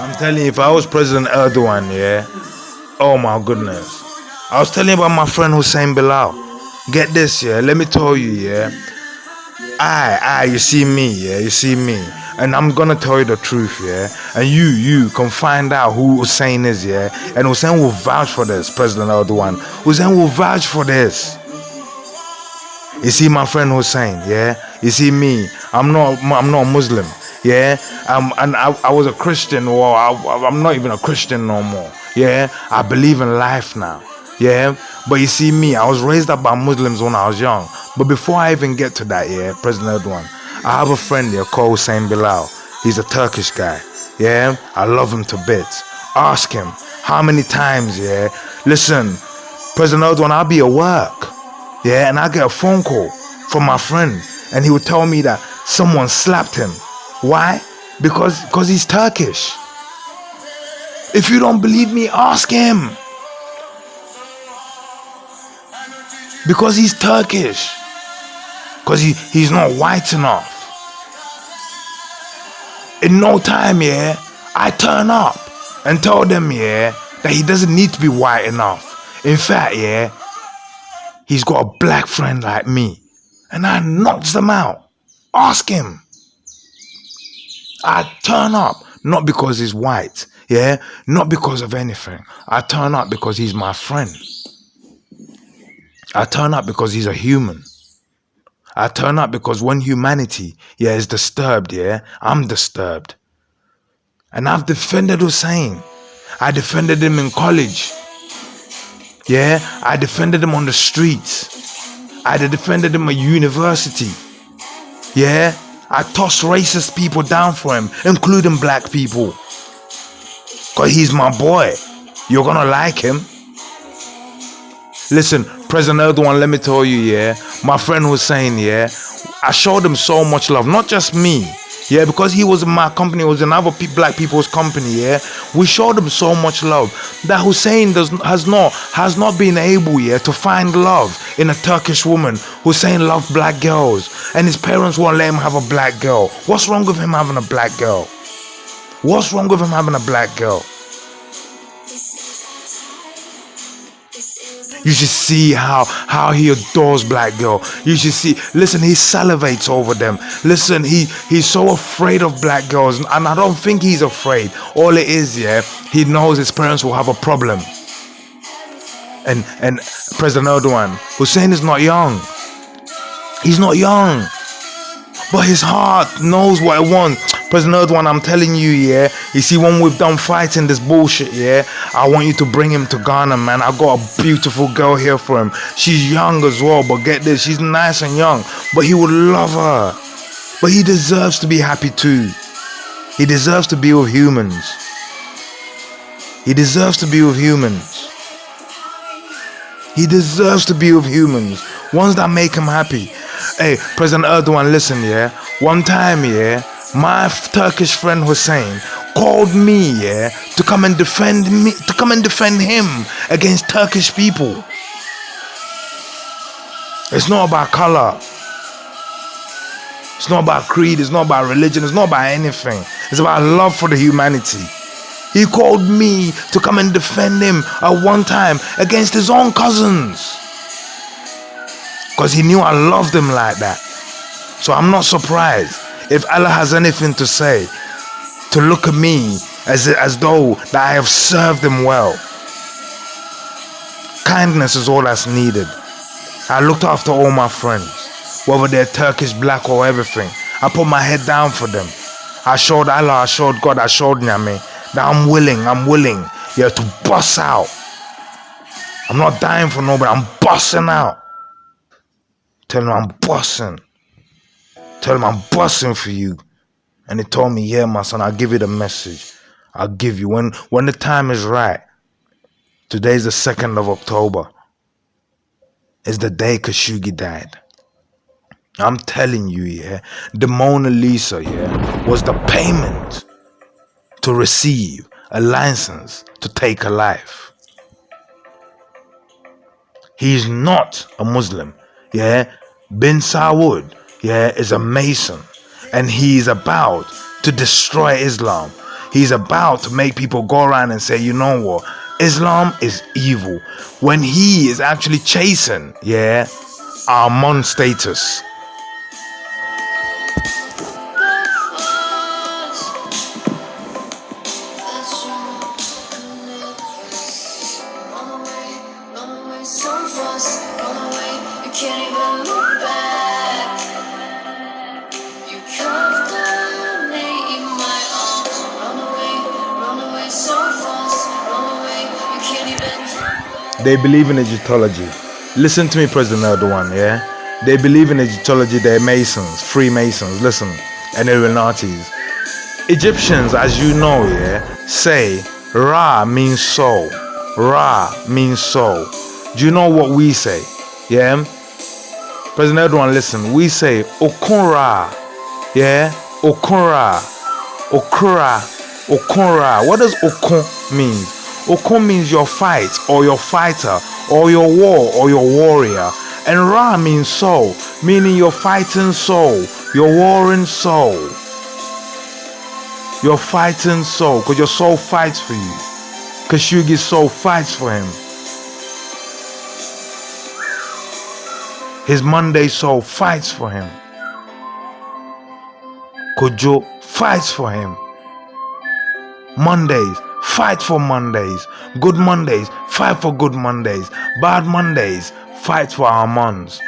I'm telling you, if I was President Erdogan, oh my goodness. I was telling you about my friend Hussein Bilal. Get this, let me tell you, you see me, you see me. And I'm gonna tell you the truth, and you can find out who Hussein is, and Hussein will vouch for this, President Erdogan. Hussein will vouch for this. You see my friend Hussein, you see me, I'm not Muslim, and I was a Christian, or I'm not even a Christian no more, I believe in life now, but you see me, I was raised up by Muslims when I was young. But before I even get to that, President Erdogan, I have a friend here called Hussein Bilal. He's a Turkish guy, I love him to bits. Ask him how many times, listen, President Erdogan, I'll be at work, and I get a phone call from my friend, and he would tell me that someone slapped him. Why? Because he's Turkish. If you don't believe me, ask him. Because he's Turkish. Because he's not white enough. In no time, I turn up and tell them, that he doesn't need to be white enough. In fact, he's got a black friend like me. And I knocks them out. Ask him. I turn up, not because he's white, not because of anything. I turn up because he's my friend. I turn up because he's a human. I turn up because when humanity, is disturbed, I'm disturbed. And I've defended Hussein. I defended him in college. Yeah, I defended him on the streets. I defended him at university. Yeah, I tossed racist people down for him, including black people. Cause he's my boy. You're gonna like him. Listen, President Erdogan, let me tell you, yeah, my friend was saying, yeah, I showed him so much love, not just me, yeah, because he was in my company, it was in other black people's company, yeah, we showed him so much love that Hussein has not been able, yeah, to find love in a Turkish woman. Hussein loved black girls, and his parents won't let him have a black girl. What's wrong with him having a black girl? What's wrong with him having a black girl? You should see how he adores black girl. You should see, listen, he salivates over them. Listen, he's so afraid of black girls, and I don't think he's afraid. All it is, yeah, he knows his parents will have a problem. And President Erdogan, Hussein is not young. He's not young, but his heart knows what it wants. President Erdogan, I'm telling you, yeah, you see, when we've done fighting this bullshit, yeah, I want you to bring him to Ghana, man. I got a beautiful girl here for him. She's young as well, but get this, she's nice and young, but he would love her. But he deserves to be happy too. He deserves to be with humans. He deserves to be with humans. He deserves to be with humans, ones that make him happy. Hey, President Erdogan, listen, yeah, one time, yeah, my Turkish friend Hussein called me, yeah, to come and defend him against Turkish people. It's not about color. It's not about creed. It's not about religion. It's not about anything. It's about love for the humanity. He called me to come and defend him at one time against his own cousins, because he knew I loved him like that. So I'm not surprised if Allah has anything to say, to look at me as though that I have served him well. Kindness is all that's needed. I looked after all my friends, whether they're Turkish, black, or everything. I put my head down for them. I showed Allah, I showed God, I showed Nyame that I'm willing, yeah, to bust out. I'm not dying for nobody, I'm busting out. Tell him I'm busting. Tell him I'm busting for you. And he told me, yeah, my son, I'll give you the message. I'll give you. When the time is right, today's the 2nd of October. It's the day Kashoggi died. I'm telling you, yeah, the Mona Lisa, yeah, was the payment to receive a license to take a life. He's not a Muslim, yeah. Bin Saud, yeah, is a Mason, and he's about to destroy Islam. He's about to make people go around and say, you know what, Islam is evil, when he is actually chasing, yeah, our Mon status. They believe in Egyptology. Listen to me, President Erdogan, yeah? They believe in Egyptology, they're Masons, Freemasons, listen, and Illuminatis. Egyptians, as you know, yeah, say Ra means soul. Ra means soul. Do you know what we say? Yeah? President Erdogan, listen, we say Okunra. Yeah? Okunra. Okura. Okunra. What does Okun mean? Okun means your fight, or your fighter, or your war, or your warrior. And Ra means soul, meaning your fighting soul, your warring soul. Your fighting soul, because your soul fights for you. Kashoggi's soul fights for him. His Monday soul fights for him. Kojo fights for him. Mondays, fight for Mondays. Good Mondays, fight for good Mondays. Bad Mondays, fight for our Mons.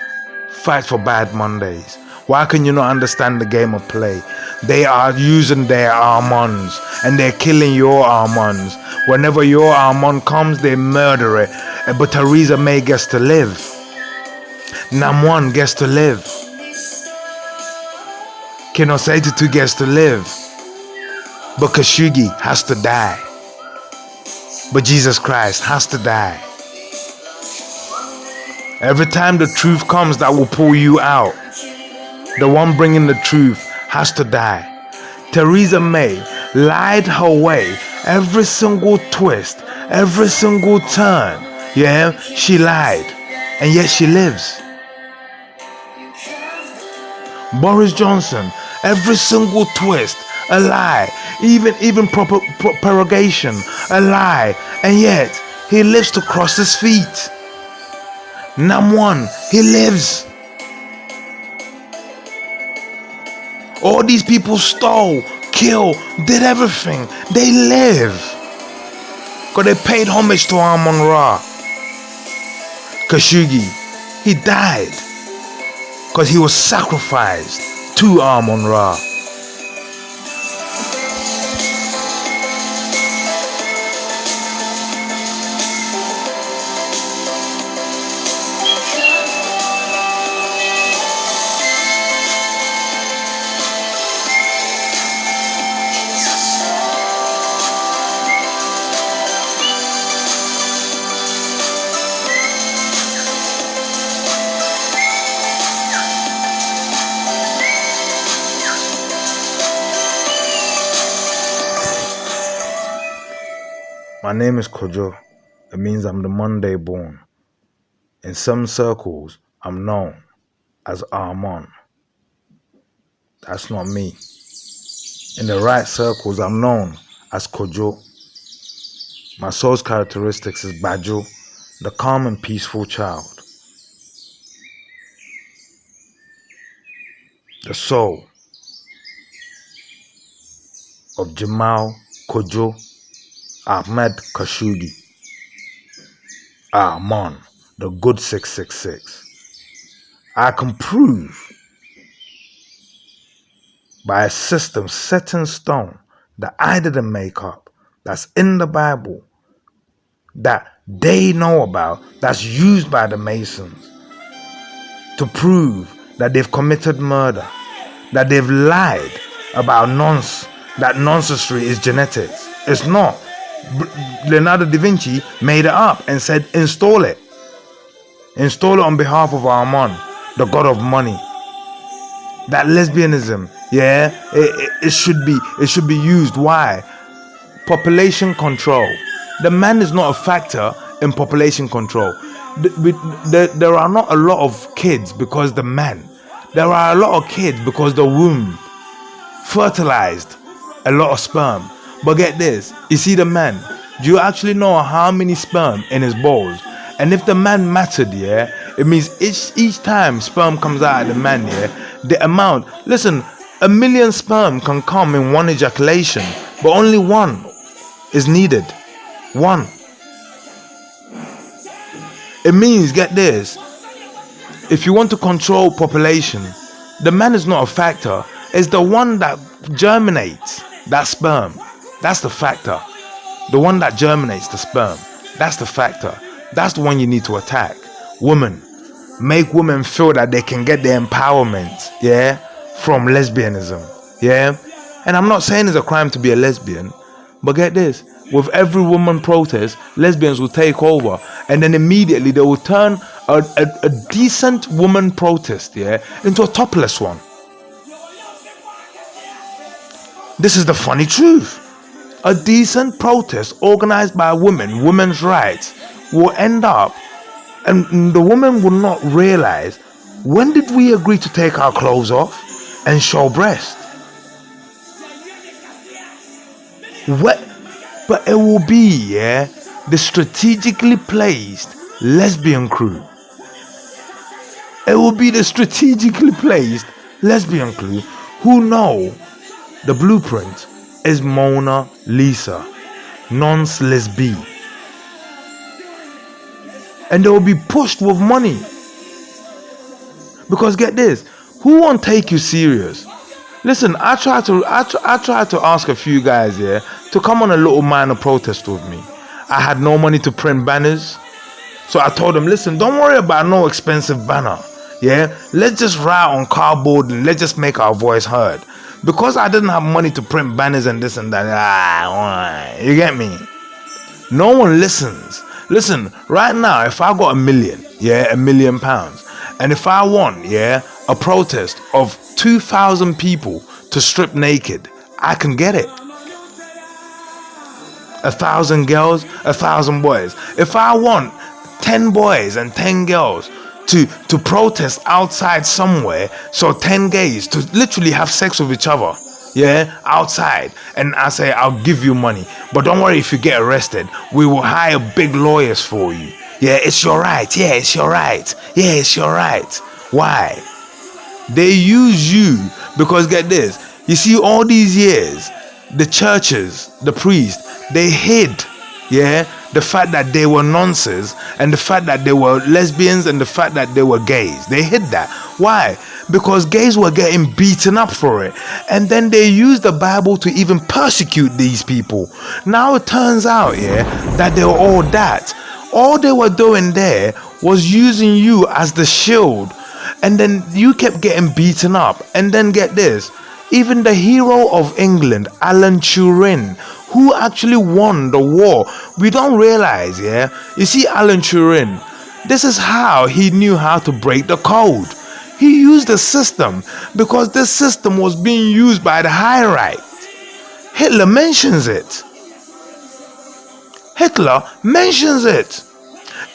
Fight for bad Mondays. Why can you not understand the game of play? They are using their Armands and they're killing your Armands. Whenever your Armand comes, they murder it. But Theresa May gets to live. Namwan gets to live. Kinosetutu gets to live. But Kashoggi has to die. But Jesus Christ has to die. Every time the truth comes that will pull you out, the one bringing the truth has to die. Theresa May lied her way every single twist, every single turn. Yeah, she lied. And yet she lives. Boris Johnson, every single twist, a lie. Even prorogation, a lie. And yet he lives to cross his feet. Namwan, he lives. All these people stole, killed, did everything. They live. Because they paid homage to Amon Ra. Kashoggi, he died. Because he was sacrificed to Amon Ra. My name is Kojo. It means I'm the Monday born. In some circles, I'm known as Armon. That's not me. In the right circles, I'm known as Kojo. My soul's characteristics is Bajo, the calm and peaceful child. The soul of Jamal Kojo Ahmed Kashoggi Armon, the good 666. I can prove by a system set in stone that I didn't make up, that's in the Bible, that they know about, that's used by the Masons to prove that they've committed murder, that they've lied about that nonsensory is genetics. It's not. Leonardo da Vinci made it up and said, install it. Install it on behalf of Armand, the god of money. That lesbianism, yeah, it should be used. Why? Population control. The man is not a factor in population control. There are not a lot of kids because the man. There are a lot of kids because the womb fertilized a lot of sperm. But get this, you see the man, do you actually know how many sperm in his balls? And if the man mattered, yeah, it means each time sperm comes out of the man, yeah, the amount, listen, 1 million sperm can come in one ejaculation, but only one is needed. One. It means, get this, if you want to control population, the man is not a factor, it's the one that germinates that sperm. That's the factor. The one that germinates the sperm. That's the factor. That's the one you need to attack. Women. Make women feel that they can get their empowerment, yeah, from lesbianism, yeah. And I'm not saying it's a crime to be a lesbian, but get this, with every woman protest, lesbians will take over, and then immediately they will turn a decent woman protest, yeah, into a topless one. This is the funny truth. A decent protest organized by women, women's rights, will end up, and the woman will not realize, when did we agree to take our clothes off and show breast? What? But it will be, yeah, the strategically placed lesbian crew. It will be the strategically placed lesbian crew who know the blueprint is Mona Lisa, nonce lesbi. And they will be pushed with money. Because get this, Who won't take you serious? Listen, I tried to ask a few guys here to come on a little minor protest with me. I had no money to print banners, so I told them, listen, don't worry about no expensive banner. Yeah, let's just write on cardboard and let's just make our voice heard. Because I didn't have money to print banners and this and that. You get me? No one listens. Listen, right now, if I got £1 million, and if I want, a protest of 2,000 people to strip naked, I can get it. 1,000 girls, 1,000 boys. If I want 10 boys and 10 girls to protest outside somewhere, so 10 gays to literally have sex with each other, outside, and I say, I'll give you money, but don't worry if you get arrested, we will hire big lawyers for you. It's your right. It's your right. It's your right. Why? They use you because, get this, you see, all these years the churches, the priests, they hid the fact that they were nonces, and the fact that they were lesbians, and the fact that they were gays. They hid that. Why? Because gays were getting beaten up for it, and then they used the Bible to even persecute these people. Now it turns out that they were all that. All they were doing there was using you as the shield, and then you kept getting beaten up. And then get this, even the hero of England, Alan Turing, who actually won the war, we don't realize, you see, Alan Turing, this is how he knew how to break the code. He used the system because this system was being used by the high right. Hitler mentions it.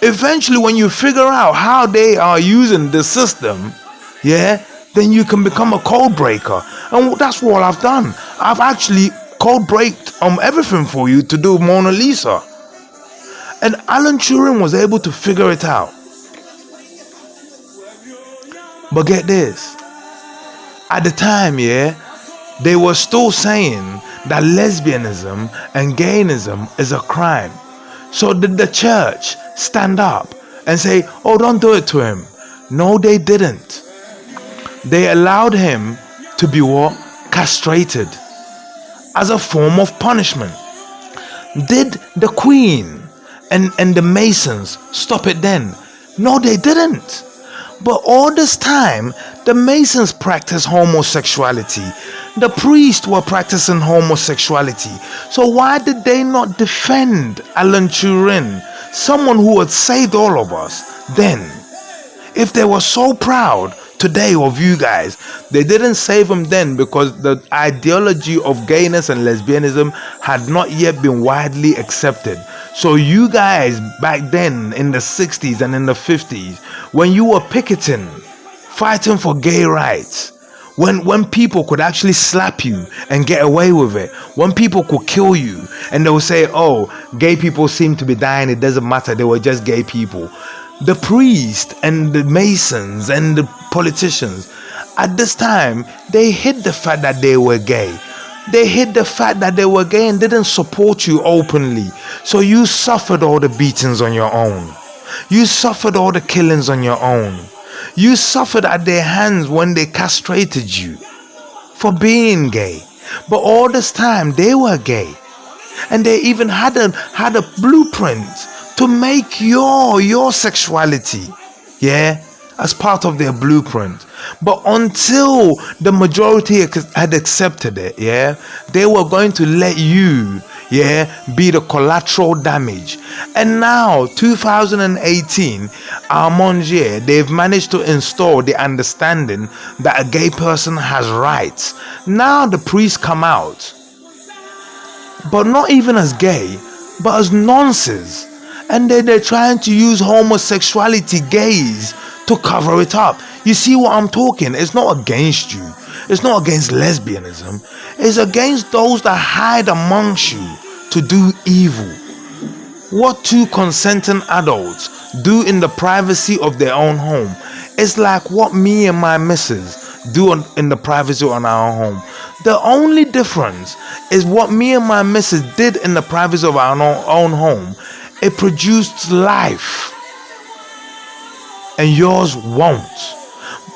Eventually, when you figure out how they are using the system, then you can become a code breaker. And that's what I've done. I've actually code breaked everything for you to do Mona Lisa. And Alan Turing was able to figure it out. But get this, at the time, they were still saying that lesbianism and gayism is a crime. So did the church stand up and say, oh, don't do it to him? No, they didn't. They allowed him to be what? Castrated as a form of punishment. Did the Queen and the Masons stop it then? No, they didn't. But all this time, the Masons practiced homosexuality. The priests were practicing homosexuality. So why did they not defend Alan Turing, someone who had saved all of us then? If they were so proud today of you guys, they didn't save him then because the ideology of gayness and lesbianism had not yet been widely accepted. So you guys back then in the 60s and in the 50s, when you were picketing, fighting for gay rights, when people could actually slap you and get away with it, when people could kill you and they would say, oh, gay people seem to be dying, it doesn't matter, they were just gay people. The priests and the Masons and the politicians at this time, they hid the fact that they were gay. They hid the fact that they were gay and didn't support you openly. So you suffered all the beatings on your own. You suffered all the killings on your own. You suffered at their hands when they castrated you for being gay. But all this time they were gay. And they even had a blueprint to make your sexuality, as part of their blueprint. But until the majority had accepted it, they were going to let you, be the collateral damage. And now, 2018, our Mondier, they've managed to install the understanding that a gay person has rights. Now the priests come out, but not even as gay, but as nonsense. And then they're trying to use homosexuality, gays, to cover it up. You see what I'm talking? It's not against you. It's not against lesbianism. It's against those that hide amongst you to do evil. What two consenting adults do in the privacy of their own home is like what me and my missus do in the privacy of our home. The only difference is what me and my missus did in the privacy of our own home. It produced life, and yours won't.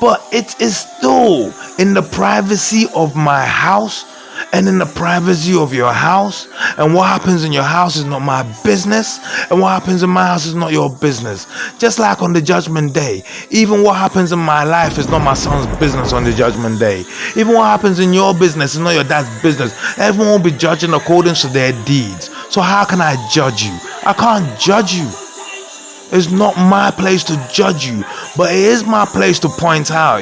but it is still in the privacy of my house and in the privacy of your house. And what happens in your house is not my business, and what happens in my house is not your business. Just like on the judgment day, even what happens in my life is not my son's business on the judgment day. Even what happens in your business is not your dad's business. Everyone will be judging according to their deeds. So how can I judge you? I can't judge you. It's not my place to judge you, but it is my place to point out,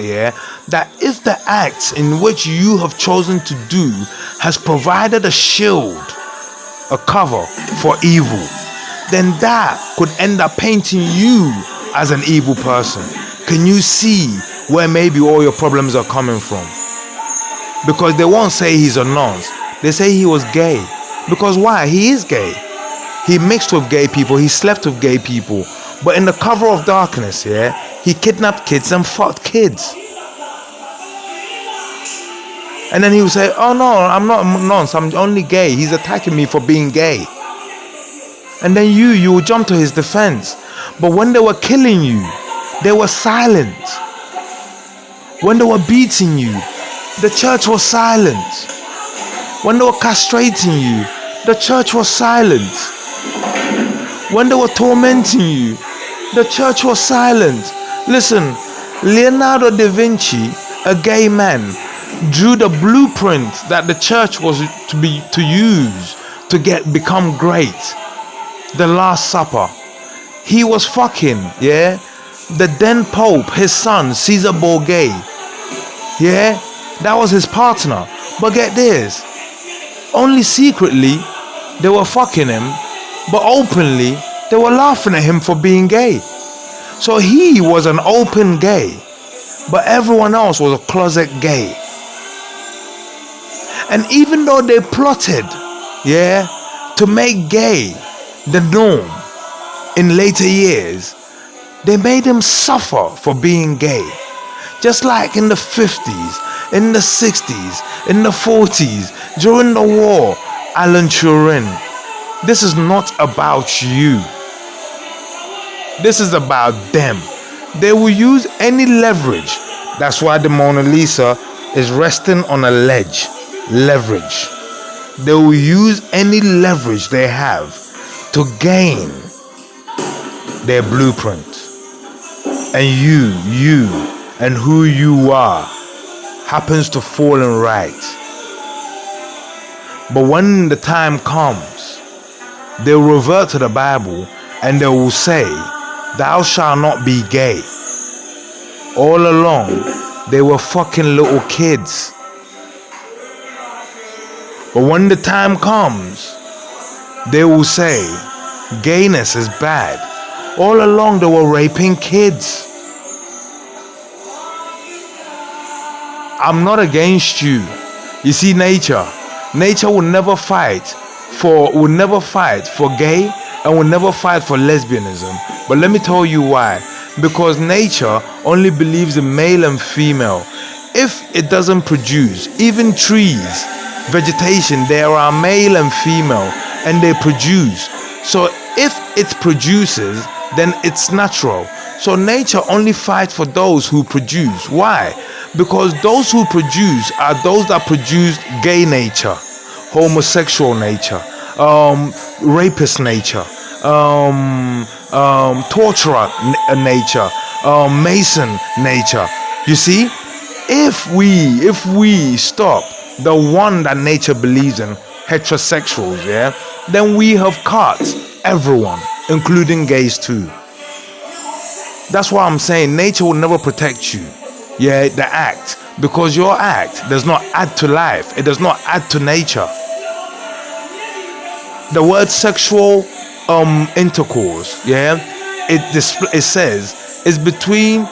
that if the acts in which you have chosen to do has provided a shield, a cover for evil, then that could end up painting you as an evil person. Can you see where maybe all your problems are coming from? Because they won't say he's a nonce. They say he was gay. Because why? He is gay. He mixed with gay people. He slept with gay people. But in the cover of darkness, he kidnapped kids and fucked kids. And then he would say, oh no, I'm not a nonce, I'm only gay. He's attacking me for being gay. And then you would jump to his defense. But when they were killing you, they were silent. When they were beating you, the church was silent. When they were castrating you, the church was silent. When they were tormenting you, the church was silent. Listen, Leonardo da Vinci, a gay man, drew the blueprint that the church was to use to become great. The Last Supper. He was fucking, the then Pope, his son, Caesar Borgia. That was his partner. But get this, only secretly they were fucking him, but openly they were laughing at him for being gay. So he was an open gay, but everyone else was a closet gay. And even though they plotted, to make gay the norm in later years, they made him suffer for being gay. Just like in the 50s, in the 60s, in the 40s, during the war, Alan Turing. This is not about you. This is about them. They will use any leverage. That's why the Mona Lisa is resting on a ledge. Leverage. They will use any leverage they have to gain their blueprint. And you, and who you are happens to fall in right. But when the time comes, they'll revert to the Bible and they will say, thou shalt not be gay. All along, they were fucking little kids. But when the time comes, they will say, gayness is bad. All along, they were raping kids. I'm not against you. You see, nature will never fight for gay, and will never fight for lesbianism. But let me tell you why. Because nature only believes in male and female. If it doesn't produce, even trees, vegetation, there are male and female, and they produce. So if it produces, then it's natural. So nature only fights for those who produce. Why? Because those who produce are those that produce gay nature, homosexual nature, rapist nature, torturer nature, mason nature. You see, if we stop the one that nature believes in, heterosexuals, then we have cut everyone, including gays too. That's why I'm saying nature will never protect you. The act, because your act does not add to life. It does not add to nature. The word sexual intercourse, it says is between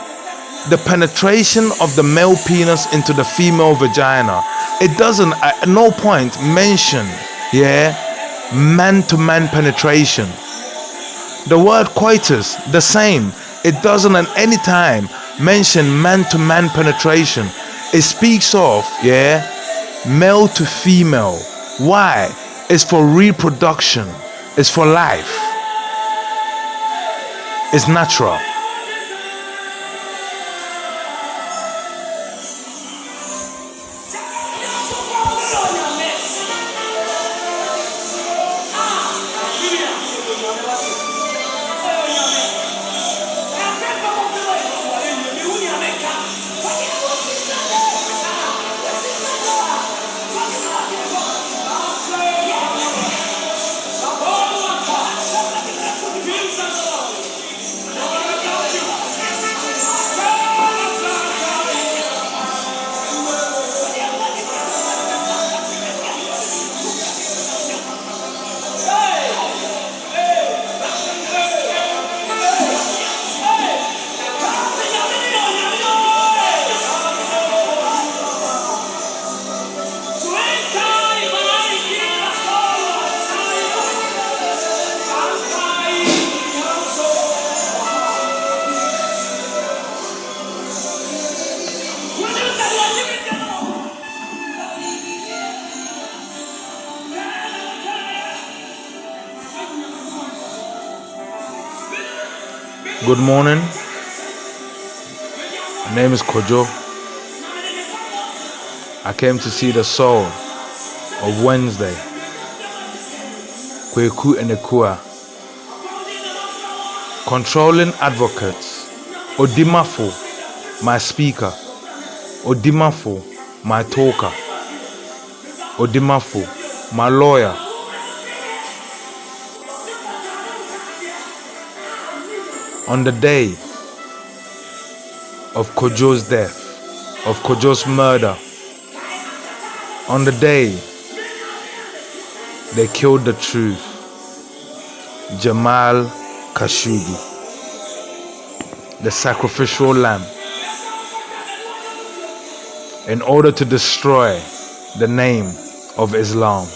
the penetration of the male penis into the female vagina. It doesn't at no point mention man-to-man penetration. The word coitus, the same. It doesn't at any time mention man-to-man penetration. It speaks of male to female. Why? It's for reproduction. It's for life. It's natural. Good morning. My name is Kojo. I came to see the soul of Wednesday, Kweku and Ekua, controlling advocates, Odimafo, my speaker, Odimafo, my talker, Odimafo, my lawyer. On the day of Kojo's death, of Kojo's murder, on the day they killed the truth, Jamal Kashoggi, the sacrificial lamb, in order to destroy the name of Islam.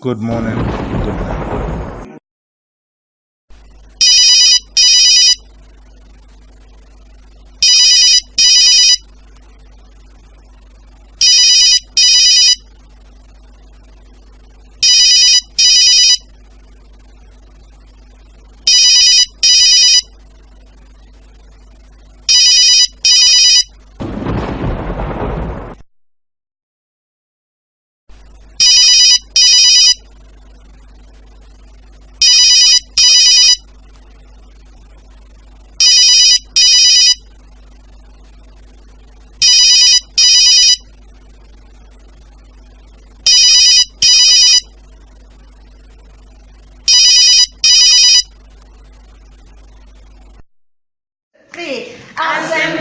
Good morning, good night. Assembly